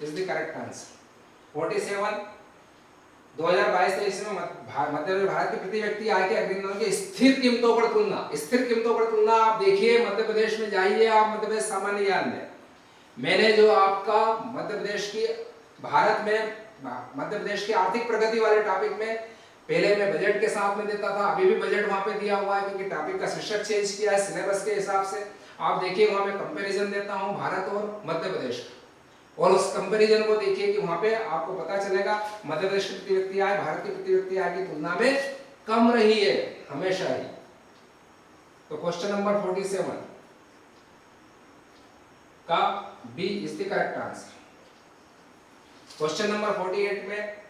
इज द करेक्ट आंसर। 47, 2022-23 में मध्य भारत के प्रति व्यक्ति आय के अग्रणी के स्थिर कीमतों पर तुलना, स्थिर कीमतों पर तुलना आप देखिए, मध्य प्रदेश में जाइए आप, मध्य प्रदेश सामान्य ज्ञान में मैंने जो आपका मध्य प्रदेश की भारत में मध्य प्रदेश की आर्थिक प्रगति वाले टॉपिक में पहले मैं बजट के साथ में देता था, अभी भी बजट वहां पे दिया हुआ है क्योंकि टॉपिक का शीर्षक चेंज किया है सिलेबस के हिसाब से। आप देखिए वहां मैं कंपैरिजन देता हूं भारत और मध्य प्रदेश का, और उस कंपैरिजन को देखिए कि वहां पे आपको पता चलेगा मध्य प्रदेश की प्रति व्यक्ति आय भारत की प्रति व्यक्ति आय की तुलना में कम रही है हमेशा ही। तो क्वेश्चन नंबर 47 का B is the correct answer. Question number 48 में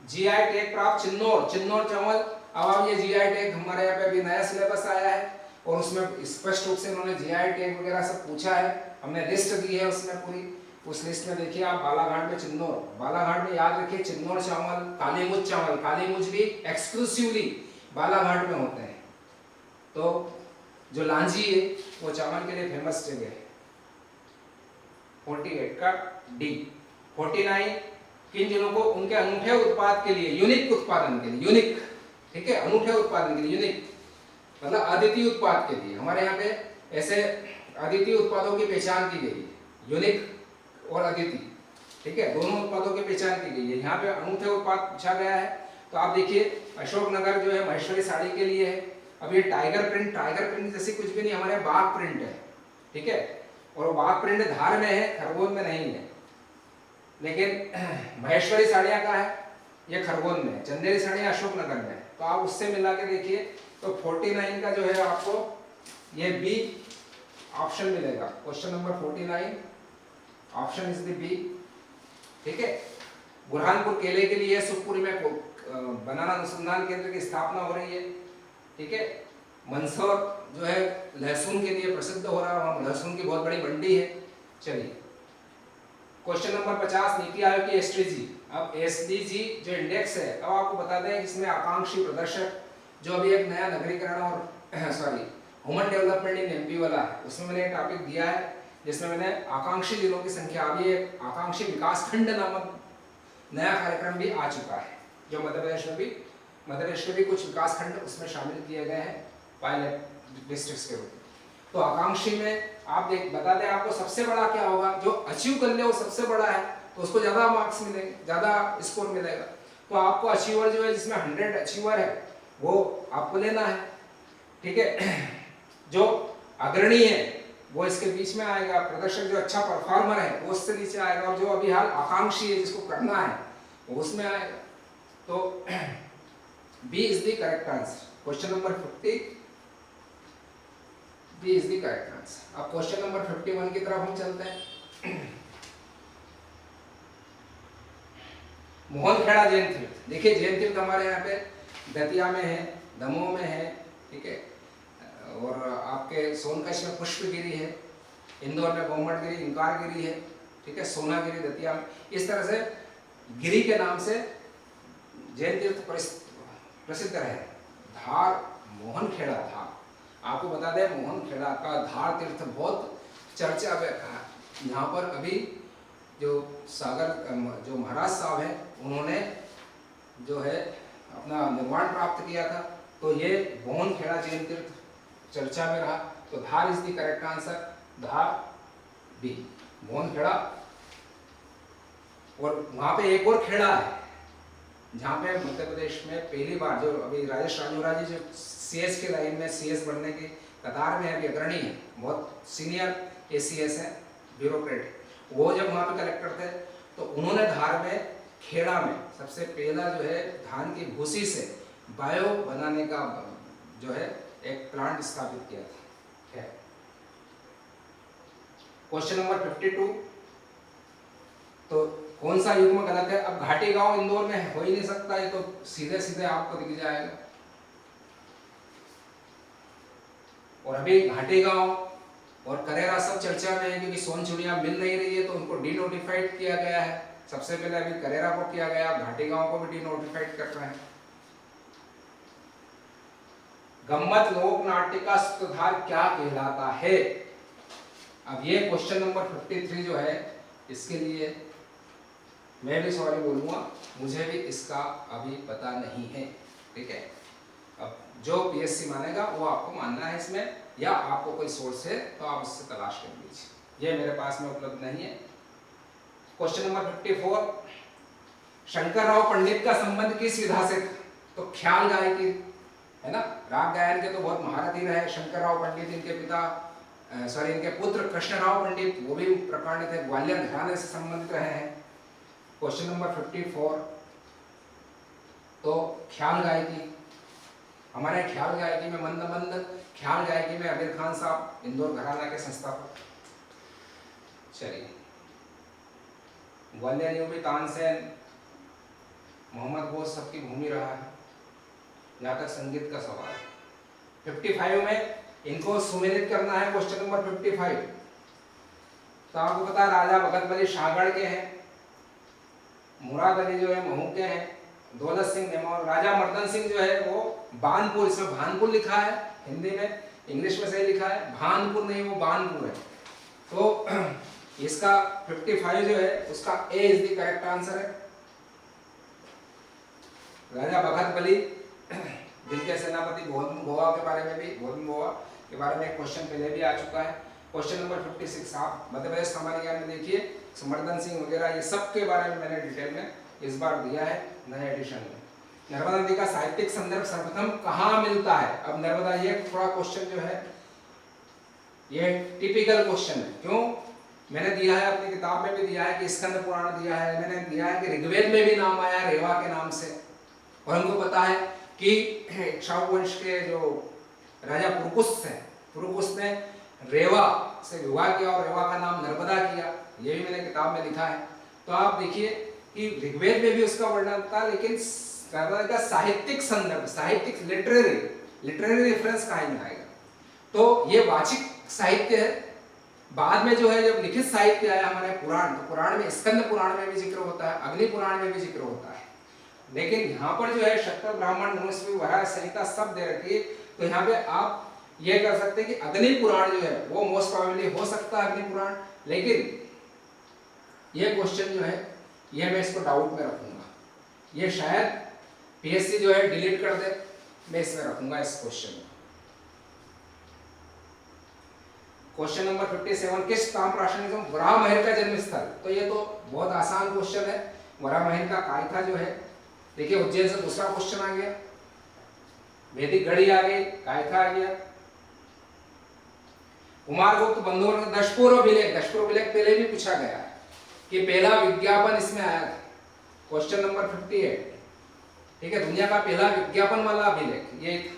जीआई टैग प्राप्त चिन्नौर चावल, अब आप ये जीआई टैग हमारे यहाँ पे अभी नया सिलेबस आया है और उसमें स्पष्ट रूप से उन्होंने जीआई टैग वगैरह सब पूछा है, हमने लिस्ट दी है उसमें पूरी, उस लिस्ट में देखिए आप बालाघाट में चिन्नौर, बालाघाट में याद रखिए चिन्नौर चावल, काली मुझ चावल, काली मुझ भी एक्सक्लूसिवली बालाघाट में होते हैं। तो जो लांजी है वो चावल के लिए फेमस जगह है। 48 का डी। 49, किन जिलों को उनके अनूठे उत्पाद के लिए, यूनिक उत्पादन के लिए, यूनिक, ठीक है, अनूठे उत्पादन के लिए, यूनिक मतलब अद्वितीय उत्पाद के लिए, हमारे यहाँ पे ऐसे अद्वितीय उत्पादों की पहचान की गई है, यूनिक और अद्वितीय, ठीक है, दोनों उत्पादों की पहचान की गई है। यहाँ पे अनूठे उत्पाद पूछा गया है, तो आप देखिए अशोकनगर जो है महेश्वरी साड़ी के लिए है। अब ये टाइगर प्रिंट जैसी कुछ भी नहीं, हमारे बाघ प्रिंट है, ठीक है, और बाघ प्रिंट धार में है, खरगोन में नहीं है। लेकिन महेश्वरी साड़ियाँ का है, ये खरगोन में है, चंदेरी साड़ियाँ अशोकनगर में है, तो आप उससे मिला के देखिए। तो 49 का जो है आपको ये बी ऑप्शन मिलेगा, question number 49 option is the B, ठीक है। बुरहानपुर केले के लिए सुखपुरी में बनाना अनुसंधान केंद्र की स्थापना हो रही है, ठीक है। मंदसौर जो है लहसुन के लिए प्रसिद्ध हो रहा है, वहाँ लहसुन की बहुत बड़ी मंडी है। चलिए क्वेश्चन नंबर 50, नीति आयोग की एसडीजी, अब एसडीजी जो इंडेक्स है, अब आपको बता दें इसमें आकांक्षी प्रदर्शक जो अभी एक नया नगरीकरण और sorry human development in MP वाला है, उसमें मैंने एक टॉपिक दिया है जिसमें मैंने आकांक्षी जिलों की संख्या, अभी एक आकांक्षी विकास खंड नामक नया कार्यक्रम भी आ चुका है, जो मध्य प्रदेश के भी कुछ विकास खंड उसमें शामिल किए गए हैं पायलट डिस्ट्रिक्ट्स के रूप में। तो आकांक्षी में आप बता दें आपको सबसे बड़ा क्या होगा, जो अचीव कर ले वो सबसे बड़ा है, तो उसको ज्यादा मार्क्स मिलेंगे, ज्यादा स्कोर मिलेगा। तो आपको अचीवर जो है जिसमें 100 अचीवर है वो आपको लेना है, ठीक है। जो अग्रणी है वो इसके बीच में आएगा, प्रदर्शक जो अच्छा परफॉर्मर है वो उससे नीचे आएगा, और जो अभी हाल आकांक्षी है जिसको करना है वो उसमें आएगा। तो B is the correct answer. Question number 50 B is the correct answer. अब क्वेश्चन नंबर 51 की तरफ हम चलते हैं। मोहनखेड़ा जैन तीर्थ। देखिए जैन तीर्थ हमारे यहाँ पे दतिया में है, दमोह में है, ठीक है, और आपके सोनकच्छ में पुष्पगिरी है, इंदौर में गोमटगिरी, इंकारगिरी है, ठीक है, सोनागिरी दतिया में। इस तरह से गिरी के नाम से जैन तीर्थ प्रसिद्ध है। धार मोहनखेड़ा धार, आपको बता दें मोहनखेड़ा का धार तीर्थ बहुत चर्चा में है। यहाँ पर अभी जो सागर जो महाराज साहब हैं उन्होंने जो है अपना निर्माण प्राप्त किया था, तो ये मोहनखेड़ा जैन तीर्थ चर्चा में रहा। तो Dhar is the correct answer, Dhar B Mohankheda. और वहां पे एक और खेड़ा है जहाँ पे मध्य प्रदेश में पहली बार जो अभी राजेश राजौरा जी जो सीएस के लाइन में सीएस बनने की कतार में अभी अग्रणी है, बहुत सीनियर एसीएस है, ब्यूरोक्रेट, वो जब वहाँ पे कलेक्टर थे तो उन्होंने धार में खेड़ा में सबसे पहला जो है धान की भूसी से बायो बनाने का जो है एक प्लांट स्थापित किया था। क्वेश्चन नंबर 52, तो कौन सा युग्म गलत है? अब घाटी गांव इंदौर में हो ही नहीं सकता, ये तो सीधे सीधे आपको दिख जाएगा। और अभी घाटी गांव और करेरा सब चर्चा में है क्योंकि सोन चिड़िया मिल नहीं रही है, तो उनको डी नोटिफाइड किया गया है। सबसे पहले अभी करेरा को किया गया, घाटी गांव को भी डी नोटिफाइड कर रहे हैं। गम्मत लोक नाट्य का सूत्रधार क्या कहलाता है? अब ये क्वेश्चन नंबर 53 जो है इसके लिए मैं भी सॉरी बोलूंगा, मुझे भी इसका अभी पता नहीं है, ठीक है। अब जो पीएससी मानेगा वो आपको मानना है इसमें, या आपको कोई सोर्स है तो आप उससे तलाश कर लीजिए, ये मेरे पास में उपलब्ध नहीं है। क्वेश्चन नंबर 54, शंकरराव पंडित का संबंध किस विधा से था? तो ख्याल गायकी है ना, राग गायन के तो बहुत महारथी रहे शंकरराव पंडित। इनके पिता इनके पुत्र कृष्णराव पंडित वो भी प्रकांडित थे, ग्वालियर घराने से संबंधित रहे हैं। क्वेश्चन नंबर 54, तो ख्याल गायकी, हमारे ख्याल गायकी में मंद मंद ख्याल गायकी में आमिर खान साहब इंदौर घराना के संस्थापक। चलिए, ग्वालियर यूपी तानसेन मोहम्मद बोस सबकी भूमि रहा है, जहाँ तक संगीत का सवाल है। 55 में इनको सुमेलित करना है। क्वेश्चन नंबर 55, तो आपको पता है राजा भगत बली शाहगढ़ के हैं, मुराद अली जो है महू के हैं, दौलत सिंह नेमौर, राजा मर्दन सिंह जो है वो बानपुर, इसमें भानपुर लिखा है हिंदी में, इंग्लिश में सही लिखा है भानपुर नहीं, वो बानपुर है। तो इसका 55 जो है उसका ए इज द करेक्ट आंसर है। राजा भगत बली जिनके सेनापति भोदन गोवा के बारे में भी, भोदन गोवा के बारे में एक क्वेश्चन पहले भी आ चुका है। क्वेश्चन नंबर 56, आप मध्य प्रदेश सामान्य ज्ञान में देखिए, समर्दन सिंह वगैरह ये सब के बारे में मैंने डिटेल में इस बार दिया है नए एडिशन में। नर्मदा नदी का साहित्यिक संदर्भ सर्वप्रथम कहाँ मिलता है? अब नर्मदा, ये थोड़ा क्वेश्चन जो है ये टिपिकल क्वेश्चन है। क्यों? मैंने दिया है अपनी किताब में भी दिया है कि स्कंद पुराण दिया है, मैंने दिया है कि ऋग्वेद में भी नाम आया रेवा के नाम से, और हमको पता है कि इक्ष्वाकु वंश के जो राजा पुरुकुस थे, पुरुकुस ने रेवा से विवाह किया और रेवा का नाम नर्मदा किया, ये भी मैंने किताब में लिखा है। तो आप देखिए कि ऋग्वेद में भी उसका वर्णन था, लेकिन नर्मदा का साहित्यिक संदर्भ, साहित्यिक लिटरेरी रेफरेंस कहाँ में आएगा? तो ये वाचिक साहित्य है। बाद में जो है जब लिखित साहित्य आया हमारे पुराण, तो पुराण में स्कंद पुराण में भी जिक्र होता है, अग्नि पुराण में भी जिक्र होता है, लेकिन यहाँ पर जो है शक्कर ब्राह्मण मनुस्मृति वराह संहिता सब दे रखी है। तो यहाँ पे आप ये कर सकते हैं कि अग्नि पुराण जो है वो मोस्ट प्रोबेबली हो सकता है, अग्नि पुराण, लेकिन ये क्वेश्चन जो है ये मैं इसको डाउट में रखूंगा, ये शायद पीएससी जो है डिलीट कर दे, मैं इसमें रखूंगा इस क्वेश्चन में। क्वेश्चन नंबर 57, किस ताम्रपाषाण युग में वराह महल का जन्म स्थल? तो ये तो बहुत आसान क्वेश्चन है। वराह महल का कायथा जो है, देखिए उज्जैन से दूसरा क्वेश्चन आ गया, वैदिक घड़ी आ गई, कायथा आ गया, कुमारगुप्त बंधुओं का दशपूर्व अभिलेख पहले भी पूछा गया है कि पहला विज्ञापन इसमें आया था, क्वेश्चन नंबर 58। ठीक है, दुनिया का पहला विज्ञापन वाला अभिलेख ये था।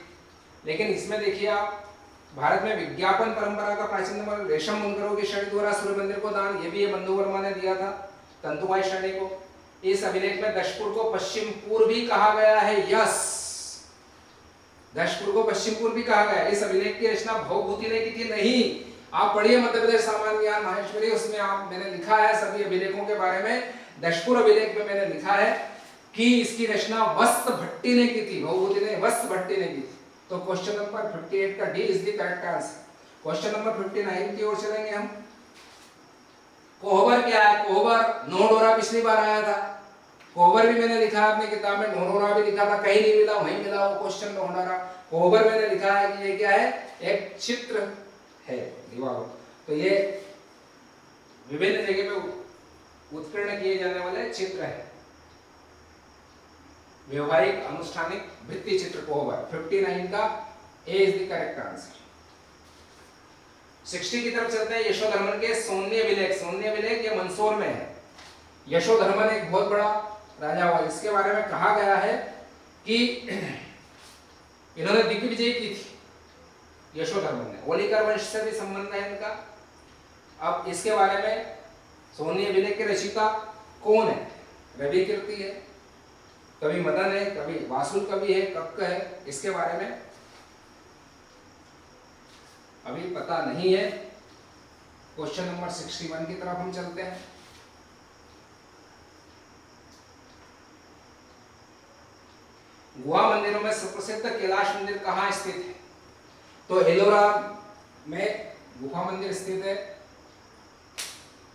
लेकिन इसमें देखिए आप, भारत में विज्ञापन परंपरा का प्राचीनतम रेशम बुनकरों की श्रेणी द्वारा सूर्य मंदिर को दान, ये भी ये बंधु वर्मा ने दिया था तंतुबाई श्रेणी को। इस अभिलेख में दशपुर को पश्चिम पूर्वी कहा गया है, यस, दशपुर को पश्चिम पूर्वी कहा गया है। इस अभिलेख की रचना भवभूति ने की थी, नहीं। आप पढ़िए मध्य प्रदेश सामान्य ज्ञान माहेश्वरी, उसमें आप मैंने लिखा है सभी अभिलेखों के बारे में। दशपुर अभिलेख में मैंने लिखा है कि इसकी रचना वस्त भट्टी ने की थी, भवभूति ने वस्त भट्टी ने की थी। तो क्वेश्चन नंबर 58 का D is the correct answer. Question number 59 की ओर चलेंगे हम। कोहबर क्या है? कोहबर नोडोरा पिछली बार आया था, कोहबर भी मैंने लिखा है अपनी किताब में, नोडोरा भी लिखा था, कहीं नहीं मिला, वहीं मिला वो क्वेश्चन नोडोरा। कोहबर मैंने लिखा है कि ये क्या है, एक चित्र है दीवारों। तो ये विभिन्न जगह पे उत्कीर्ण किए जाने वाले चित्र है, व्यवहारिक अनुष्ठानिक भित्ति चित्र कोहबर। 59 का A is the correct answer. 60 की तरफ चलते हैं। यशोधर्मन के सौम्य अभिलेख, सौम्य अभिलेख ये मंदसौर में है। यशोधर्मन एक बहुत बड़ा राजा हुआ, इसके बारे में कहा गया है कि इन्होंने दिग्विजय की थी यशोधर्मन ने, होलिकर वंश से भी संबंध है इनका। अब इसके बारे में सौम्य अभिलेख के रचयिता कौन है? रवि कीर्ति है, कभी मदन है, कभी वासुल कवि है, कक्क है, इसके बारे में अभी पता नहीं है। क्वेश्चन नंबर 61 की तरफ हम चलते हैं। गुहा मंदिरों में सुप्रसिद्ध कैलाश मंदिर कहाँ स्थित है? तो एलोरा में गुफा मंदिर स्थित है,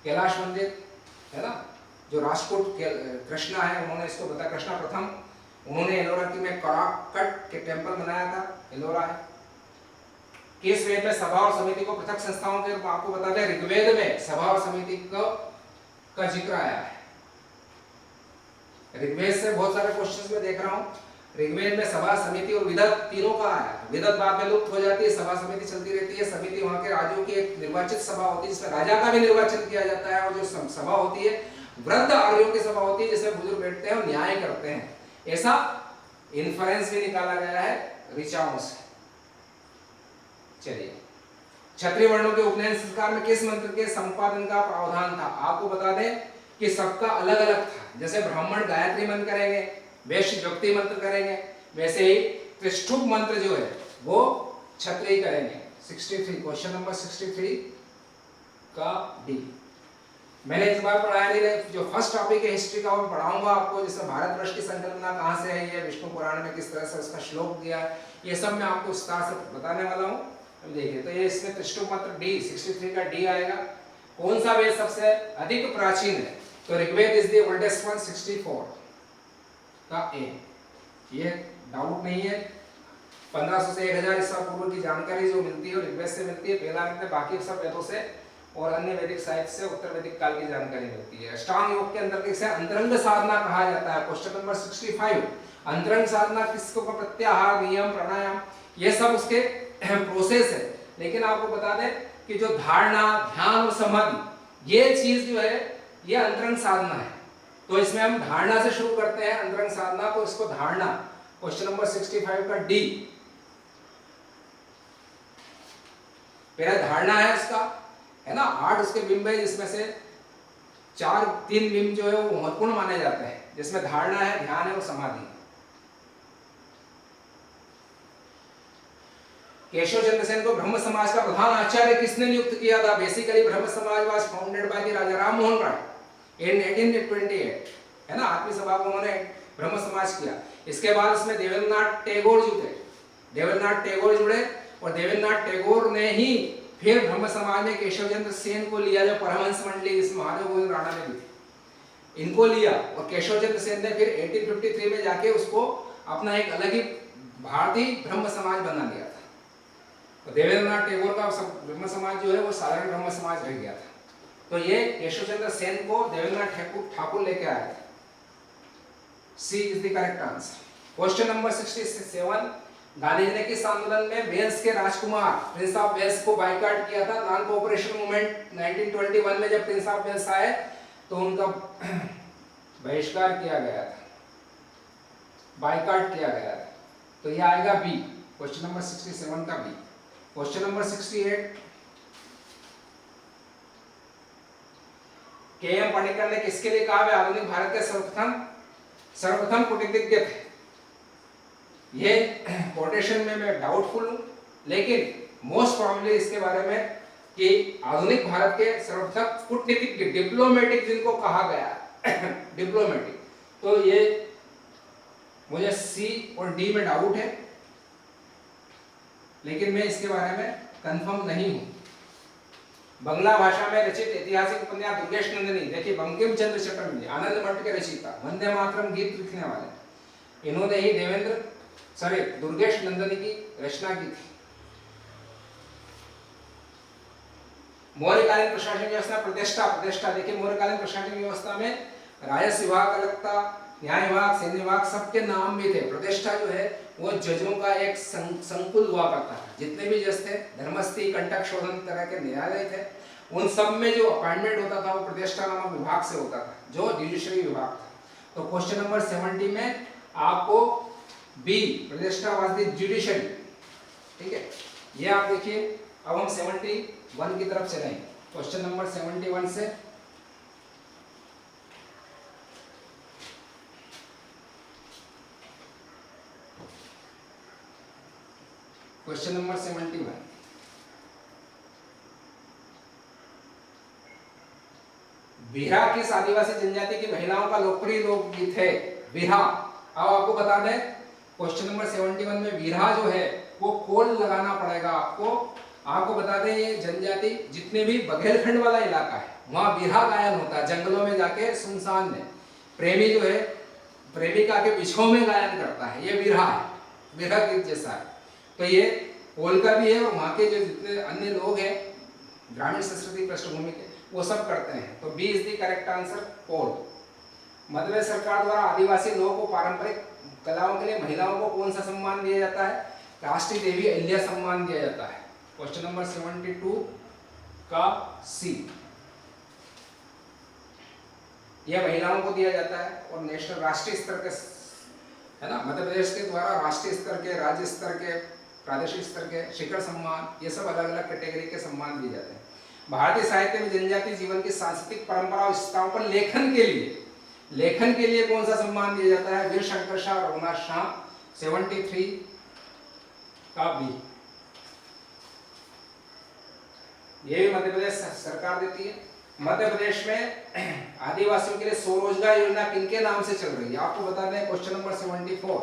कैलाश मंदिर है ना, जो राजकोट कृष्णा है उन्होंने इसको बताया, कृष्णा प्रथम, उन्होंने एलोरा की में कराकट के टेम्पल बनाया था, एलोरा है। किस वेद में सभा और समिति को पृथक संस्थाओं के, आपको बता दें ऋग्वेद में सभा और समिति का जिक्र आया है। ऋग्वेद से बहुत सारे क्वेश्चंस में देख रहा हूँ, ऋग्वेद में सभा समिति और विदत तीनों का आया है। विदत बाद में लुप्त हो जाती है, सभा समिति चलती रहती है। समिति वहां के राज्यों की एक निर्वाचित सभा होती है, जिसमें राजा का भी निर्वाचन किया जाता है, और जो सभा होती है वृद्ध आर्यों की सभा होती है, जिसमें बुजुर्ग बैठते हैं और न्याय करते हैं। ऐसा इन्फरेंस भी निकाला गया है ऋचाओं से। चलिए, क्षत्रिय वर्णों के उपनयन संस्कार में किस मंत्र के संपादन का प्रावधान था? आपको बता दें कि सबका अलग अलग था। जैसे ब्राह्मण गायत्री मंत्र करेंगे, वैश्य ज्योति मंत्र करेंगे, वैसे ही त्रिष्ठुप मंत्र जो है वो क्षत्रिय करेंगे। 63 क्वेश्चन नंबर 63 का डी। मैंने इस बार पढ़ाया नहीं, जो फर्स्ट टॉपिक है हिस्ट्री का वो पढ़ाऊंगा आपको, जैसे भारतवर्ष की संकल्पना कहाँ से है, ये विष्णु पुराण में किस तरह से उसका श्लोक दिया है, ये सब मैं आपको विस्तार से बताने वाला हूँ। अब देखिए, तो ये इसमें त्रिष्टुप मंत्र डी, 63 का डी आएगा। कौन सा वेद सबसे अधिक प्राचीन है? तो Rigveda is the oldest one, 64 का ए। ये डाउट नहीं है। 1500 से 1000 ईसा पूर्व की जानकारी जो मिलती है ऋग्वेद से मिलती है, पहला मिलता है, बाकी सब वेदों से और अन्य वैदिक साहित्य से उत्तर वैदिक काल की जानकारी मिलती है। अष्टांग योग के अंतर्गत इसे अंतरंग साधना कहा जाता है। क्वेश्चन नंबर 65, अंतरंग साधना किसको? प्रत्याहार, नियम, प्राणायाम, ये सब उसके प्रोसेस है। लेकिन आपको बता दें कि जो धारणा, ध्यान और समाधि, ये चीज जो है ये अंतरंग साधना है। तो इसमें हम धारणा से शुरू करते हैं अंतरंग साधना, तो इसको धारणा, क्वेश्चन नंबर 65 का डी। पहला धारणा है इसका, है ना, 8 उसके बिंब है, जिसमें से 3 बिंब जो है वो महत्वपूर्ण माने जाते हैं, जिसमें धारणा है, ध्यान है और समाधि। केशव चंद्र सेन को ब्रह्म समाज का प्रधान आचार्य किसने नियुक्त किया था? बेसिकली ब्रह्म समाज वाज फाउंडेड बाय द राजा राम मोहन राय इन 1828, है ना, आत्मीय सभा को उन्होंने ब्रह्म समाज किया। इसके बाद इसमें देवेंद्रनाथ टैगोर जुड़े, देवेंद्रनाथ टैगोर जुड़े, और देवेंद्रनाथ टैगोर ने ही फिर ब्रह्म समाज में केशव चंद्र सेन को लिया, जो परमहंस मंडली इस महादेव गोविंद राणा ने दी थी, इनको लिया, और केशव चंद्र सेन ने फिर 1853 में जाके उसको अपना एक अलग ही भारतीय ब्रह्म समाज बना लिया था। तो देवेंद्रनाथ टैगोर का ब्रह्म समाज जो है वो साधारण ब्रह्म समाज रह गया था। तो ये केशव चंद्र सेन को देवेंद्रनाथ ठाकुर लेके आया था। C is the correct answer. Question number 67, Gandhi ji ने किस आंदोलन में वेल्स के राजकुमार प्रिंस ऑफ वेल्स को बाइकआउट किया था? नॉन कोऑपरेशन मूवमेंट 1921 में जब प्रिंस ऑफ वेल्स आए तो उनका बहिष्कार किया गया था, बाइकआउट किया गया था। तो यह आएगा बी, क्वेश्चन नंबर 67 का B. Question number 68, K M. Panikkar ने किसके लिए कहा वे आधुनिक भारत के सर्वप्रथम कूटनीतिज्ञ थे? ये कोटेशन में मैं डाउटफुल हूं, लेकिन मोस्ट प्रोबेबली इसके बारे में कि आधुनिक भारत के सर्वप्रथम कूटनीतिज्ञ, डिप्लोमेटिक जिनको कहा गया डिप्लोमेटिक, तो ये मुझे सी और डी में डाउट है, लेकिन मैं इसके बारे में कंफर्म नहीं हूं। बंगला भाषा में रचित ऐतिहासिक उपन्यास दुर्गेश नंदिनी, देखिए बंकिम चंद्र चटर्जी आनंद मठ के रचयिता, वंदे मातरम गीत लिखने वाले, इन्होंने ही दुर्गेश नंदिनी की रचना की थी। मौर्यकालीन प्रशासनिक व्यवस्था प्रतिष्ठा देखिए मौर्यकालीन प्रशासनिक व्यवस्था में राजस्व विभाग अलग था, न्याय विभाग, सैन्य विभाग, सबके नाम भी थे। प्रतिष्ठा जो है वो जजों का एक संकुल हुआ करता था। जितने भी जज थे, धर्मस्थी, कंटक शोधन तरह के न्यायालय थे, उन सब में जो अपॉइंटमेंट होता था वो प्रतिष्ठा नामक विभाग से होता था, जो जुडिशरी विभाग था। तो क्वेश्चन नंबर 70 में आपको बी, प्रतिष्ठा वाज द जुडिशरी, ठीक है। ये आप देखिए। अब हम 71 की तरफ चलें। क्वेश्चन नंबर 71 से क्वेश्चन नंबर 71, बिरहा किस आदिवासी जनजाति की महिलाओं का लोकप्रिय लोकगीत है? बिरहा। अब आपको बता दें क्वेश्चन नंबर 71 में बिरहा जो है वो कोल लगाना पड़ेगा आपको बता दें ये जनजाति जितने भी बघेलखंड वाला इलाका है वहां बिरहा गायन होता है। जंगलों में जाके सुनसान में प्रेमी जो है प्रेमिका के बिछोह में गायन करता है, ये बिरहा है, बिरहा गीत जैसा है। तो ये कोल का भी है और वहाँ के जो जितने अन्य लोग हैं ग्रामीण संस्कृति पृष्ठभूमि के वो सब करते हैं। तो B is the correct answer, Kol. Madhya Pradesh सरकार द्वारा आदिवासी लोगों को पारंपरिक कलाओं के लिए महिलाओं को कौन सा सम्मान दिया जाता है? राष्ट्रीय देवी अहिल्या सम्मान दिया जाता है। क्वेश्चन नंबर 72 का सी, यह महिलाओं को दिया जाता है और नेशनल राष्ट्रीय स्तर के है ना, मध्य प्रदेश के द्वारा राष्ट्रीय स्तर के, राज्य स्तर के, प्रादेशिक स्तर के शिखर सम्मान, ये सब अलग अलग कैटेगरी के सम्मान दिए जाते हैं। भारतीय साहित्य में जनजातीय जीवन की सांस्कृतिक परंपरा और विशेषताओं पर लेखन के लिए कौन सा सम्मान दिया जाता है? वीर शंकर शाह, रघुनाथ शाह। 73 का बी, ये भी मध्य प्रदेश सरकार देती है। मध्य प्रदेश में आदिवासियों के लिए स्वरोजगार योजना किनके नाम से चल रही है? आपको बता दें क्वेश्चन नंबर 74,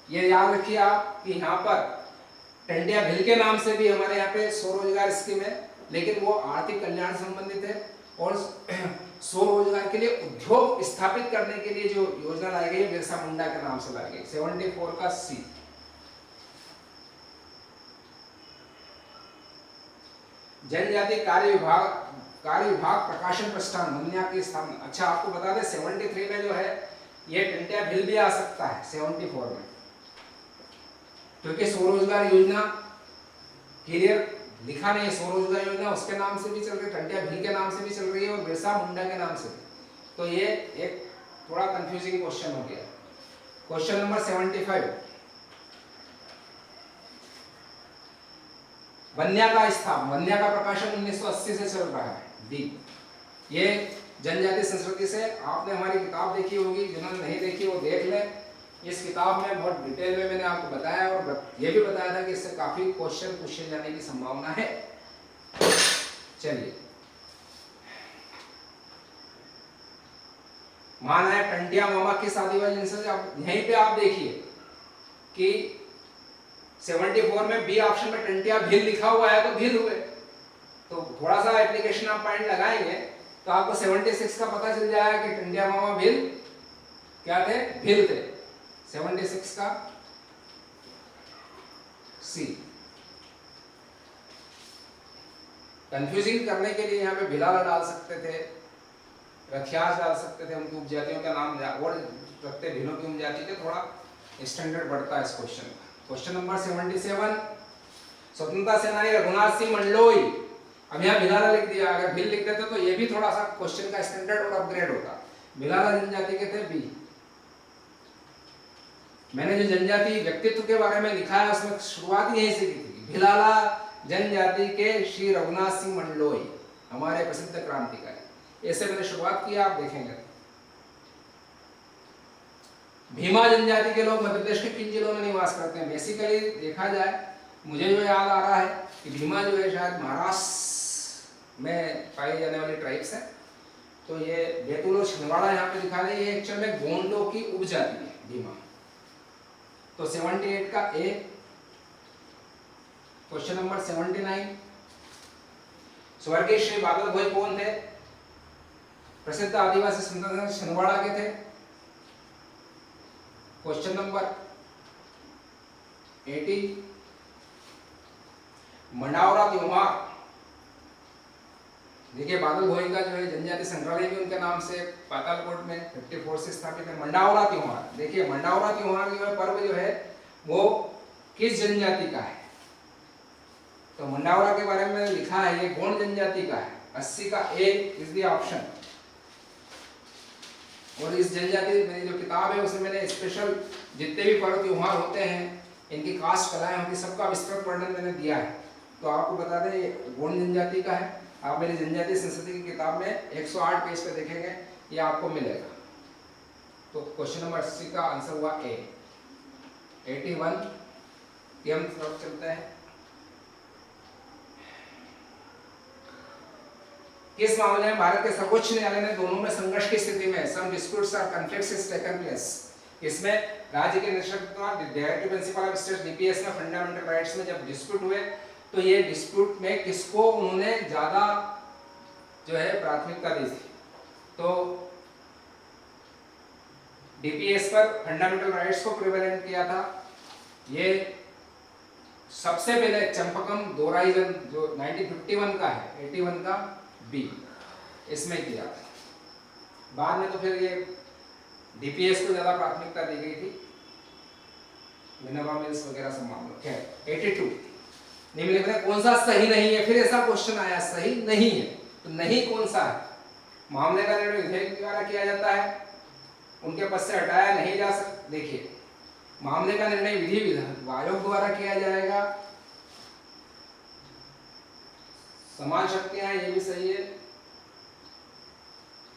ये याद रखिए आप कि यहाँ पर टंडिया भील के नाम से भी हमारे यहाँ पे स्वरोजगार स्कीम है, लेकिन वो आर्थिक कल्याण संबंधित है और स्वरोजगार के लिए उद्योग स्थापित करने के लिए जो योजना लाई गई है बिरसा मुंडा के नाम से लाई गई। 74 का सी। जनजाति कार्य विभाग प्रकाशन प्रतिष्ठान मन्या की स्थापना। अच्छा आपको बता दें 73 में जो है ये टंडिया भील भी आ सकता है 74 में, क्योंकि स्वरोजगार योजना क्लियर लिखा नहीं है। स्वरोजगार योजना उसके नाम से भी चल रही है, टंडिया भील के नाम से भी चल रही है और बिरसा मुंडा के नाम से भी। तो ये एक थोड़ा कंफ्यूजिंग क्वेश्चन हो गया। क्वेश्चन नंबर 75, वन्या का प्रकाशन 1980 से चल रहा है, डी। ये जनजाति संस्कृति से आपने हमारी किताब देखी होगी, जिन्होंने नहीं देखी वो देख लें। इस किताब में बहुत डिटेल में मैंने आपको बताया और ये भी बताया था कि इससे काफी क्वेश्चन पूछे जाने की संभावना है। चलिए, माना है टंडिया मामा किस आदिवासी जनसंख्या, यहीं पे आप देखिए कि 74 में बी ऑप्शन में टंडिया भील लिखा हुआ है तो भील हुए। तो थोड़ा सा एप्लीकेशन आप पॉइंट लगाएंगे तो आपको 76 का पता चल जाएगा कि टंडिया मामा भील क्या थे? भील थे। 76 का सी। कंफ्यूजिंग करने के लिए यहाँ पे भिलाला डाल सकते थे, रखियास डाल सकते थे, उनकी उपजातियों का नाम और रखते भीलों की उपजाति के, थोड़ा स्टैंडर्ड बढ़ता है इस क्वेश्चन का। क्वेश्चन नंबर 77, स्वतंत्रता सेनानी रघुनाथ सिंह मंडलोई। अब यहाँ भिलाला लिख दिया, अगर भिल लिख देते तो ये भी थोड़ा सा क्वेश्चन का स्टैंडर्ड और अपग्रेड होता। भिलाला जनजाति के थे, बी। मैंने जो जनजाति व्यक्तित्व के बारे में लिखा है उसमें शुरुआत यहीं से की थी। भिलाला जनजाति के श्री रघुनाथ सिंह मंडलोई, हमारे प्रसिद्ध क्रांतिकारी। ऐसे मैंने शुरुआत की, आप देखेंगे। भीमा जनजाति के लोग मध्य प्रदेश के किन जिलों में निवास करते हैं? बेसिकली देखा जाए, मुझे जो याद आ रहा है कि भीमा जो है शायद महाराष्ट्र में पाई जाने वाली ट्राइब्स है। तो ये बैतूल और छिंदवाड़ा यहाँ पे दिखा रहे हैं, ये एक्चुअल में गोंडों की उपजाति है भीमा। तो 78 का ए। क्वेश्चन नंबर 79, स्वर्गीय श्री बादल भोई कौन थे? प्रसिद्ध आदिवासी संगठन छिंदवाड़ा के थे। क्वेश्चन नंबर 80, मंडावरा त्योहार। देखिए बादल भोई का जो है जनजाति संग्रहालय भी उनके नाम से पातालकोट में 54 से स्थापित है। मंडावरा त्योहार, देखिए मंडावरा त्योहार जो है पर्व जो है वो किस जनजाति का है? तो मंडावरा के बारे में लिखा है ये गोंड जनजाति का है। 80 का ए इज द ऑप्शन। और इस जनजाति मेरी जो किताब है उसमें मैंने स्पेशल जितने भी पर्व त्योहार होते हैं, इनकी कास्ट कलाएं होती, सबका विस्तृत वर्णन मैंने दिया है। तो आपको बता दें ये गोंड जनजाति का है। आप मेरी जनजाति संस्कृति की किताब में 108 पेज पे देखेंगे, ये आपको मिलेगा। तो क्वेश्चन नंबर 80 का आंसर हुआ ए। 81 की हम तरफ चलते हैं। किस मामले में भारत के सर्वोच्च न्यायालय ने दोनों में संघर्ष की स्थिति में सम डिस्प्यूट्स और कॉन्फ्लिक्ट्स इज टेकन प्लेस? इसमें राज्य के निष्पक्ष directive principle of state DPS में फंडामेंटल राइट्स में जब डिस्प्यूट हुए तो ये डिस्प्यूट में किसको उन्होंने ज्यादा जो है प्राथमिकता दी थी? तो डीपीएस पर फंडामेंटल राइट्स को प्रिवेलेंट किया था। ये सबसे पहले चंपकम दोराइजन जो 1951 का है, 81 का बी, इसमें किया था। बाद में तो फिर ये डीपीएस को ज्यादा प्राथमिकता दी गई थी, मिनर्वा मिल्स वगैरह सब मामलों। खैर 82 निम्नलिखित में कौन सा सही नहीं है? फिर ऐसा क्वेश्चन आया सही नहीं है, तो नहीं कौन सा है? मामले का निर्णय विधेयक द्वारा किया जाता है, उनके पद से हटाया नहीं जा सकता। देखिए मामले का निर्णय विधि विधान आयोग द्वारा किया जाएगा। समान शक्तियां हैं, ये भी सही है।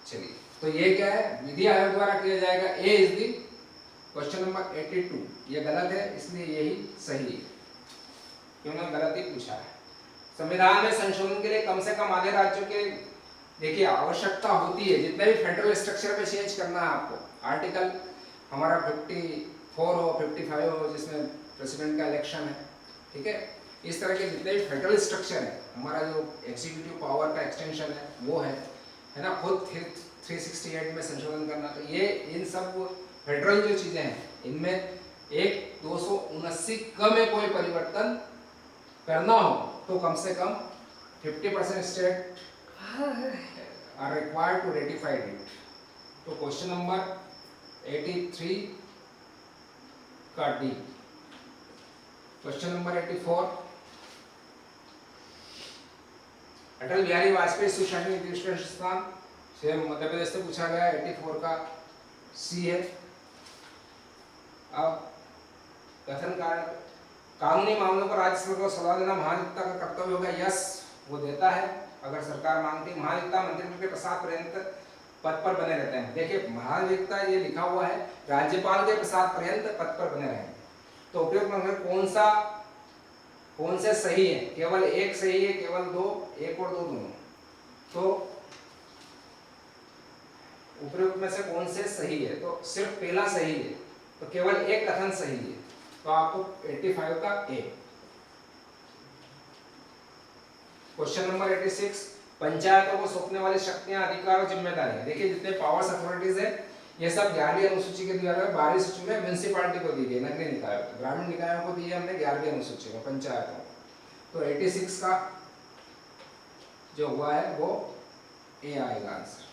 चलिए तो ये क्या है? विधि आयोग द्वारा किया जाएगा। ए इज दी क्वेश्चन नंबर 82। ये गलत है, इसलिए यही सही है, क्योंकि गलत ही पूछा है। संविधान में संशोधन के लिए कम से कम आधे राज्यों के देखिए आवश्यकता होती है। जितने भी फेडरल स्ट्रक्चर पे चेंज करना है आपको, आर्टिकल हमारा 54 हो, 55 हो, जिसमें प्रेसिडेंट का इलेक्शन है, ठीक है, इस तरह के जितने भी फेडरल स्ट्रक्चर है, हमारा जो एग्जीक्यूटिव पावर का एक्सटेंशन है वो है ना, खुद 368 में संशोधन करना। तो ये इन सब फेडरल जो चीजें हैं इनमें एक 279 क में कोई परिवर्तन करना हो तो कम से कम 50% state are required to ratify it. तो क्वेश्चन नंबर 83 का D. Question number 84, Atal Bihari Vajpayee सुशासन नीति स्थान से मध्य प्रदेश से पूछा गया। 84 का सी है। अब कथन कारण कानूनी मामलों पर राज्य सरकार को सलाह देना महाधिवक्ता का कर्तव्य होगा। यस, वो देता है अगर सरकार मांगती है। महाधिवक्ता मंत्रिमंडल के प्रसाद पर्यंत पद पर बने रहते हैं। देखिए महाधिवक्ता ये लिखा हुआ है, राज्यपाल के प्रसाद पर्यंत पद पर बने रहेंगे। तो उपयुक्त में कौन से सही है? केवल एक सही है, केवल दो, एक और दो दोनों। तो उपयुक्त में से कौन से सही है? तो सिर्फ पहला सही है, तो केवल एक कथन सही है। तो आपको 85 का ए। क्वेश्चन नंबर 86, पंचायतों को सौंपने वाली शक्तियां, अधिकार और जिम्मेदारियां। देखिए जितने पावर्स अथॉरिटीज है ये सब 11वीं अनुसूची के द्वारा 12वीं सूची में म्युनिसिपैलिटी को दी गई, नगरीय निकायों को, ग्रामीण निकायों को दी है हमने 11वीं अनुसूची में पंचायतों। तो 86 का जो हुआ है वो ए आएगा आंसर।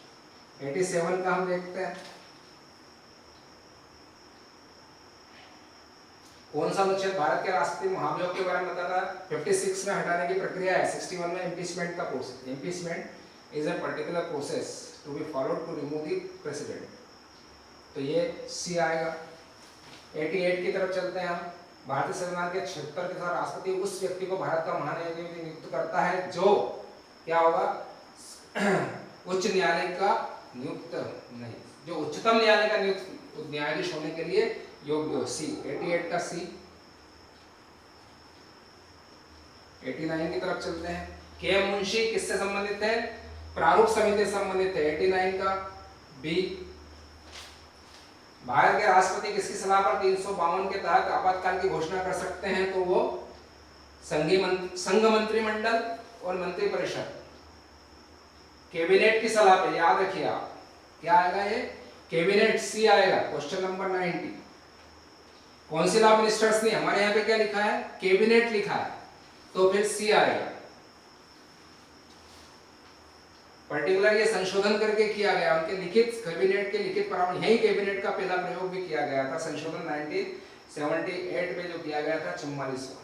87 का हम देखते हैं। कौन सा अनुच्छेद भारत के राष्ट्रपति महाभियोग के बारे में बताता है? 56 में हटाने की प्रक्रिया है, 61 में इम्पीचमेंट का process. Impeachment is a particular process to be followed to remove the president. तो ये सी आएगा। 88 की तरफ चलते हैं हम। भारतीय संविधान के 76 के साथ राष्ट्रपति उस व्यक्ति को भारत का महान्यायाधीश नियुक्त करता है जो क्या होगा, उच्च न्यायालय का नियुक्त नहीं, जो उच्चतम न्यायालय का नियुक्त न्यायाधीश होने के लिए योग्य हो। सी 88 का सी। 89 की तरफ चलते हैं। के एम मुंशी किससे संबंधित है? प्रारूप समिति से संबंधित है। 89 का बी। भारत के राष्ट्रपति किसकी सलाह पर 352 के तहत आपातकाल की घोषणा कर सकते हैं? तो वो संघ मंत्रिमंडल और मंत्रिपरिषद, कैबिनेट की सलाह पे। याद रखिए आप, क्या आएगा ये? कैबिनेट, सी आएगा। Question number 90। Council of ministers नहीं, हमारे यहाँ पे क्या लिखा है? कैबिनेट लिखा है, तो फिर सी आएगा। पर्टिकुलर ये संशोधन करके किया गया, उनके लिखित कैबिनेट के लिखित परामर्श, यही कैबिनेट का पहला प्रयोग भी किया गया था। संशोधन 1978 में जो किया गया था 44वां,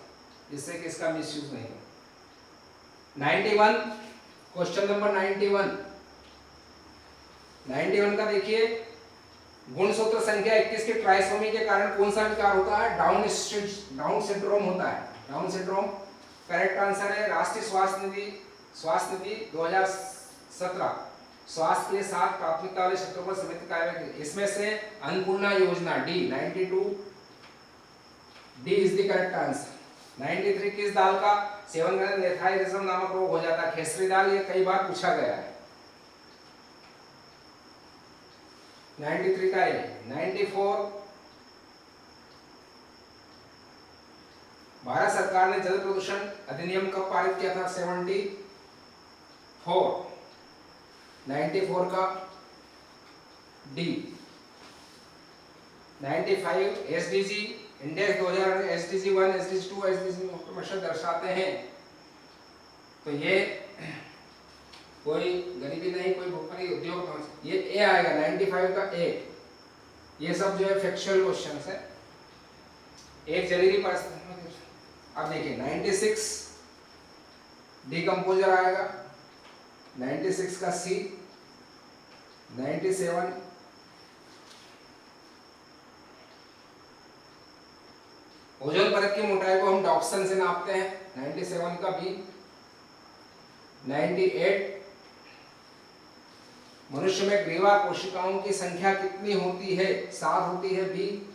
जिससे कि इसका मिसयूज नहीं हो। 91, क्वेश्चन नंबर 91 का देखिए, गुणसूत्र संख्या 21 की ट्राइसोमी के कारण कौन सा विकार होता है? डाउन सिंड्रोम होता है। Down syndrome. करेक्ट आंसर है राष्ट्रीय स्वास्थ्य निधि 2017 स्वास्थ्य के लिए 7 प्राथमिकता वाले क्षेत्रों पर समिति कार्य की। इसमें से अन्नपूर्णा योजना D 92 D is the correct answer. 93 किस दाल का सेवन करने से लेथाइरिज्म नामक रोग हो जाता है? खेसरी दाल। ये कई बार पूछा गया है। 93 का है। 94, भारत सरकार ने जल प्रदूषण अधिनियम कब पारित किया था? 74। 94 का D. 95, SDG index 2000, SDG 1, SDG 2, SDG में दर्शाते हैं। तो ये कोई गरीबी नहीं, कोई भूखमरी, उद्योग, ये ए आएगा। 95 का ए। ये सब जो है फैक्चुअल क्वेश्चंस है। एक जरूरी परिस्थिति। अब देखिए 96 डिकम्पोजर आएगा। 96 का सी। 97 ओजोन परत की मोटाई को हम डॉप्सन से नापते हैं। 97 का बी। 98 मनुष्य में ग्रीवा कोशिकाओं की संख्या कितनी होती है? 7 होती है, बी।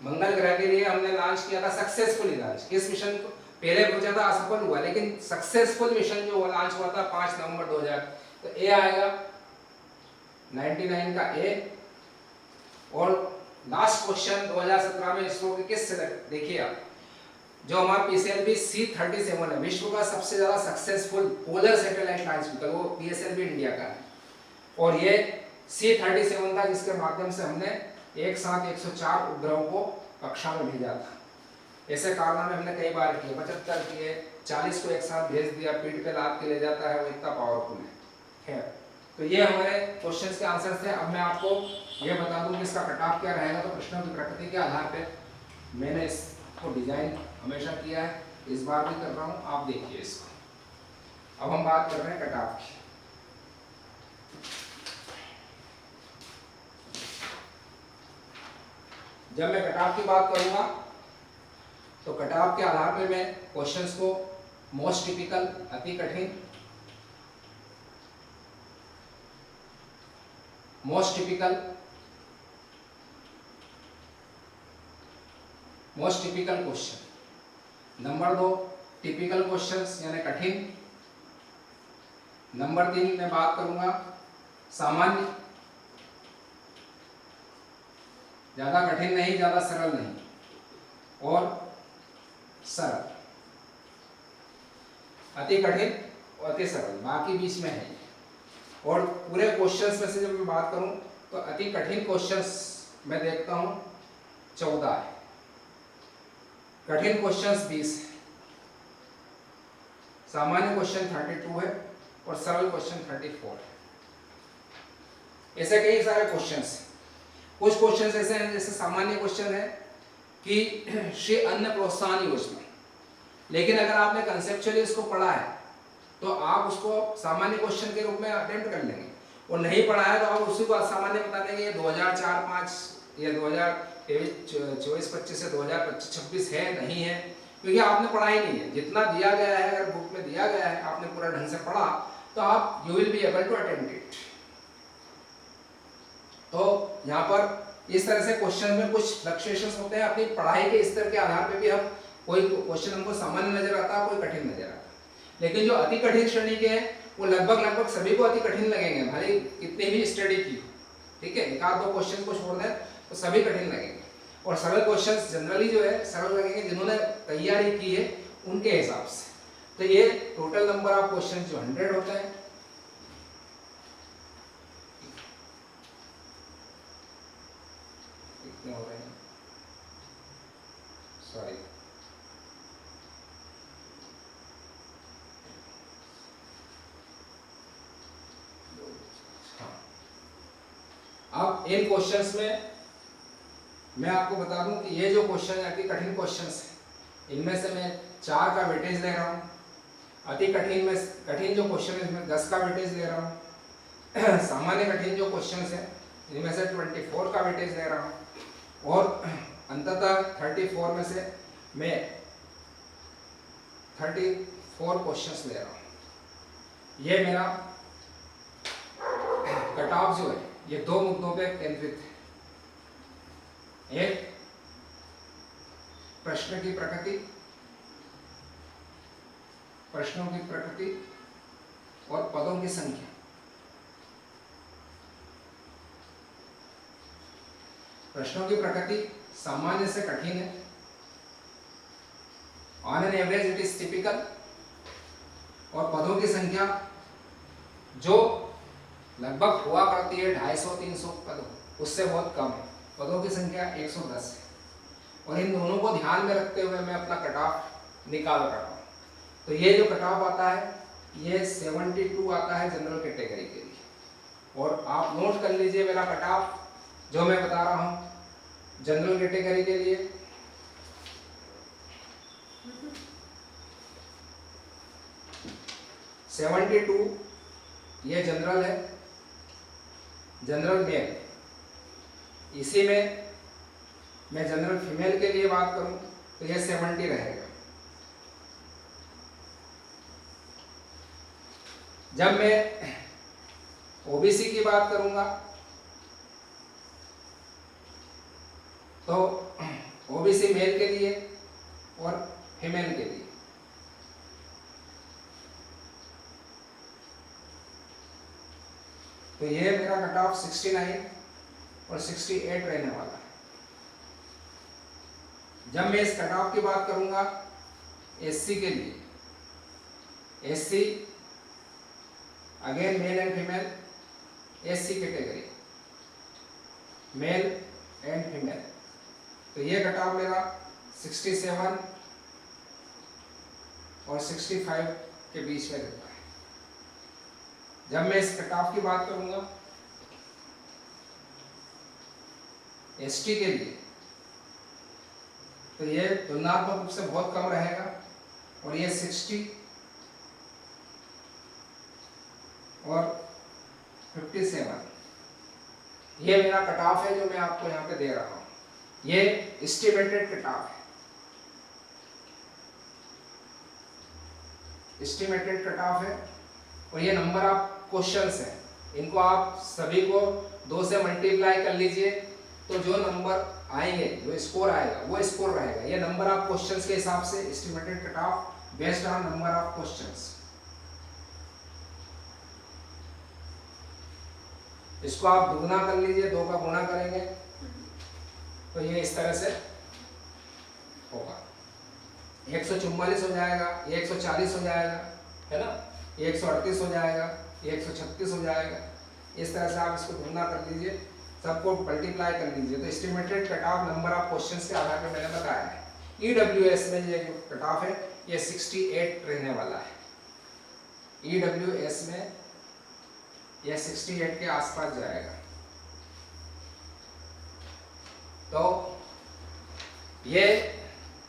मंगल ग्रह के लिए हमने लॉन्च किया था, सक्सेसफुली लॉन्च। किस मिशन को? पहले पूछा था असफल हुआ, लेकिन सक्सेसफुल मिशन जो लॉन्च हुआ था 5 नवंबर 2000। तो ए आएगा 99 का ए। और लास्ट क्वेश्चन 2017 में इसरो के किस देखिए आप, जो हमारा पीएसएलवी C37 है, विश्व का सबसे ज्यादा successful polar satellite launch vehicle, वो पीएसएलवी इंडिया का है। और ये C37 था, जिसके माध्यम से हमने एक साथ 104 उपग्रहों को कक्षा में भेजा था। ऐसे कारनामे हमने कई बार किए, 75 किए, 40 को एक साथ भेज दिया, पीठ पे लाद के ले जाता है, वो इतना पावरफुल है। खैर, तो ये हमारे क्वेश्चंस के आंसर्स थे। अब मैं आपको ये बता दूं कि इसका कटऑफ क्या रहेगा। तो प्रश्नों की प्रकृति के आधार पे मैंने इसको डिजाइन हमेशा किया है, इस बार भी कर रहा हूँ, आप देखिए इसको। अब हम बात कर रहे हैं कटऑफ की। जब मैं कटऑफ की बात करूंगा तो कटऑफ के आधार पे मैं क्वेश्चंस को मोस्ट टिपिकल, अति कठिन, most typical question, number 2 typical questions यानी कठिन, नंबर 3 मैं बात करूंगा सामान्य, ज्यादा कठिन नहीं, ज्यादा सरल नहीं, और सरल, अति कठिन और अति सरल, बाकी बीच में है। और पूरे क्वेश्चंस में से जब मैं बात करूं तो अति कठिन क्वेश्चंस मैं देखता हूं 14 है, कठिन क्वेश्चंस 20 है, सामान्य क्वेश्चन 32 है और सरल क्वेश्चन 34 है। ऐसे कई सारे क्वेश्चंस हैं। कुछ क्वेश्चन ऐसे हैं जैसे सामान्य क्वेश्चन है कि श्री अन्न प्रोत्साहन योजना, लेकिन अगर आपने कंसेप्चुअली इसको पढ़ा है तो आप उसको सामान्य क्वेश्चन के रूप में अटेम्प्ट कर लेंगे, और नहीं पढ़ा है तो आप उसी को असामान्य बता देंगे ये 2004-5 या 2024-25 से 2025-26 है नहीं है, क्योंकि आपने पढ़ा ही नहीं है। जितना दिया गया है, अगर बुक में दिया गया है आपने पूरा ढंग से पढ़ा तो आप you will be able to attempt it. तो यहाँ पर इस तरह से क्वेश्चन में कुछ फ्लक्चुएशंस होते हैं, अपनी पढ़ाई के स्तर के आधार पे भी हम कोई क्वेश्चन हमको सामान्य नजर आता है, कोई कठिन नजर आता है, लेकिन जो अति कठिन श्रेणी के हैं वो लगभग सभी को अति कठिन लगेंगे, भले कितनी भी स्टडी की, ठीक है। एक आध दो क्वेश्चन को छोड़ दें तो सभी कठिन लगेंगे, और सरल क्वेश्चंस जनरली जो है सरल लगेंगे जिन्होंने तैयारी की है उनके हिसाब से। तो ये टोटल नंबर ऑफ क्वेश्चन जो 100 होता है। कितने हो रहे हैं, सॉरी, अब इन क्वेश्चंस में मैं आपको बता दूं कि ये जो क्वेश्चन है अति कठिन क्वेश्चंस है, इनमें से मैं 4 का वेटेज ले रहा हूँ। अति कठिन में कठिन जो क्वेश्चन है इसमें 10 का वेटेज ले रहा हूँ। सामान्य कठिन जो क्वेश्चंस है इनमें से 24 का वेटेज ले रहा हूँ, और अंततः 34 में से मैं 34 क्वेश्चंस ले रहा हूँ। ये मेरा कट ऑफ जो है ये 2 मुद्दों पे केंद्रित है। एक, प्रश्न की प्रकृति, प्रश्नों की प्रकृति और पदों की संख्या। प्रश्नों की प्रकृति सामान्य से कठिन है, on an average it is typical, और पदों की संख्या जो लगभग हुआ करती है 250-300 पद, उससे बहुत कम है। पदों की संख्या 110 है, और इन दोनों को ध्यान में रखते हुए मैं अपना कट ऑफ निकाल रहा हूँ। तो ये जो कट ऑफ आता है ये 72 आता है जनरल कैटेगरी के लिए, और आप नोट कर लीजिए मेरा कट ऑफ जो मैं बता रहा हूँ जनरल कैटेगरी के लिए 72 ये जनरल है, जनरल मेल। इसी में मैं जनरल फीमेल के लिए बात करूं तो ये 70 रहेगा। जब मैं ओबीसी की बात करूंगा तो ओबीसी मेल के लिए और फीमेल के लिए तो ये मेरा कट ऑफ 69 और 68 रहने वाला है। जब मैं इस कट ऑफ की बात करूंगा एससी के लिए, SC again male and female, SC category male and female, तो ये कट ऑफ मेरा 67 और 65 के बीच में रहता है। जब मैं इस कट ऑफ की बात करूंगा एसटी के लिए तो ये तुलनात्मक रूप से बहुत कम रहेगा, और ये 60 और 57 ये मेरा कट ऑफ है जो मैं आपको यहाँ पे दे रहा हूँ। ये एस्टिमेटेड कट ऑफ है, एस्टिमेटेड कट ऑफ है, और ये नंबर ऑफ क्वेश्चंस हैं। इनको आप सभी को 2 से मल्टीप्लाई कर लीजिए तो जो नंबर आएंगे, जो स्कोर आएगा वो स्कोर रहेगा। ये नंबर ऑफ क्वेश्चंस के हिसाब से estimated cut off based on number of questions. इसको आप दुगुना कर लीजिए, 2 का गुना करेंगे तो ये इस तरह से होगा। 144 हो जाएगा, ये 140 हो जाएगा, है ना, ये 138 हो जाएगा, ये 136 हो जाएगा। इस तरह से आप इसको गुना कर लीजिए, सबको मल्टीप्लाई कर लीजिए तो estimated cut off number of questions के आधार पर मैंने बताया है। ईडब्ल्यूएस में ये जो कट ऑफ है ये 68 रहने वाला है। ईडब्ल्यूएस में यह 68 के आसपास जाएगा। तो ये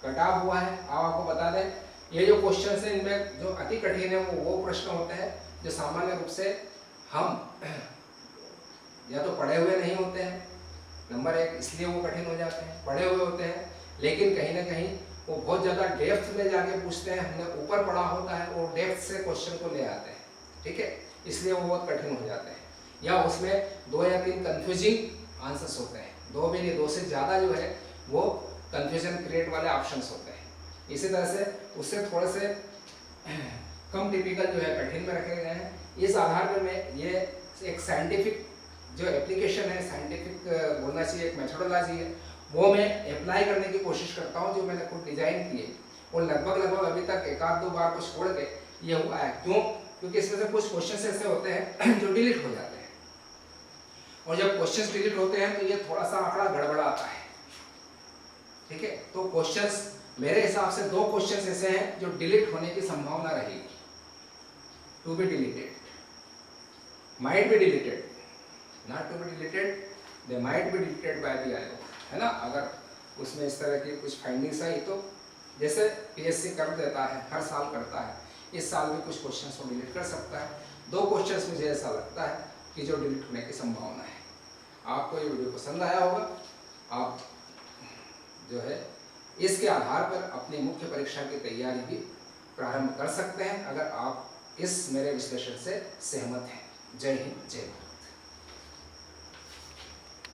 कटा हुआ है। अब आपको बता दें, ये जो क्वेश्चन है इनमें जो अति कठिन है वो प्रश्न होते हैं जो सामान्य रूप से हम या तो पढ़े हुए नहीं होते हैं, नंबर एक, इसलिए वो कठिन हो जाते हैं। पढ़े हुए होते हैं लेकिन कहीं ना कहीं वो बहुत ज़्यादा डेप्थ में जाके पूछते हैं, हमने ऊपर पढ़ा होता है, वो डेप्थ से क्वेश्चन को ले आते हैं, ठीक है, इसलिए वो बहुत कठिन हो जाते हैं। या उसमें 2 या 3 कंफ्यूजिंग आंसर्स होते हैं, 2 भी नहीं, 2 से ज़्यादा जो है वो कंफ्यूजन क्रिएट वाले ऑप्शंस होते हैं। इसी तरह से उससे थोड़े से कम टिपिकल जो है कठिन में रखे गए हैं। इस आधार पर मैं ये एक साइंटिफिक जो एप्लीकेशन है, साइंटिफिक बोलना चाहिए, एक मेथोडोलॉजी है, वो मैं अप्लाई करने की कोशिश करता हूँ जो मैंने खुद डिजाइन किए, और लगभग अभी तक 1-2 बार को छोड़ के ये हुआ है। क्यों? क्योंकि इसमें से कुछ क्वेश्चन ऐसे होते हैं जो डिलीट हो जाते हैं, और जब क्वेश्चन डिलीट होते हैं तो ये थोड़ा सा आंकड़ा गड़बड़ाता है, ठीक है। तो क्वेश्चंस मेरे हिसाब से 2 क्वेश्चंस ऐसे हैं जो डिलीट होने की संभावना रहेगी, to be deleted, might be deleted, not to be deleted, they might be deleted by the आयोग, है ना। अगर उसमें इस तरह की कुछ फाइंडिंग्स आई तो जैसे पीएससी कर देता है, हर साल करता है, इस साल भी कुछ क्वेश्चंस को डिलीट कर सकता है। 2 क्वेश्चंस मुझे ऐसा लगता है कि जो डिलीट होने की संभावना है। आपको ये वीडियो पसंद आया होगा, आप जो है इसके आधार पर अपनी मुख्य परीक्षा की तैयारी भी प्रारंभ कर सकते हैं, अगर आप इस मेरे विश्लेषण से सहमत हैं। जय हिंद, जय भारत।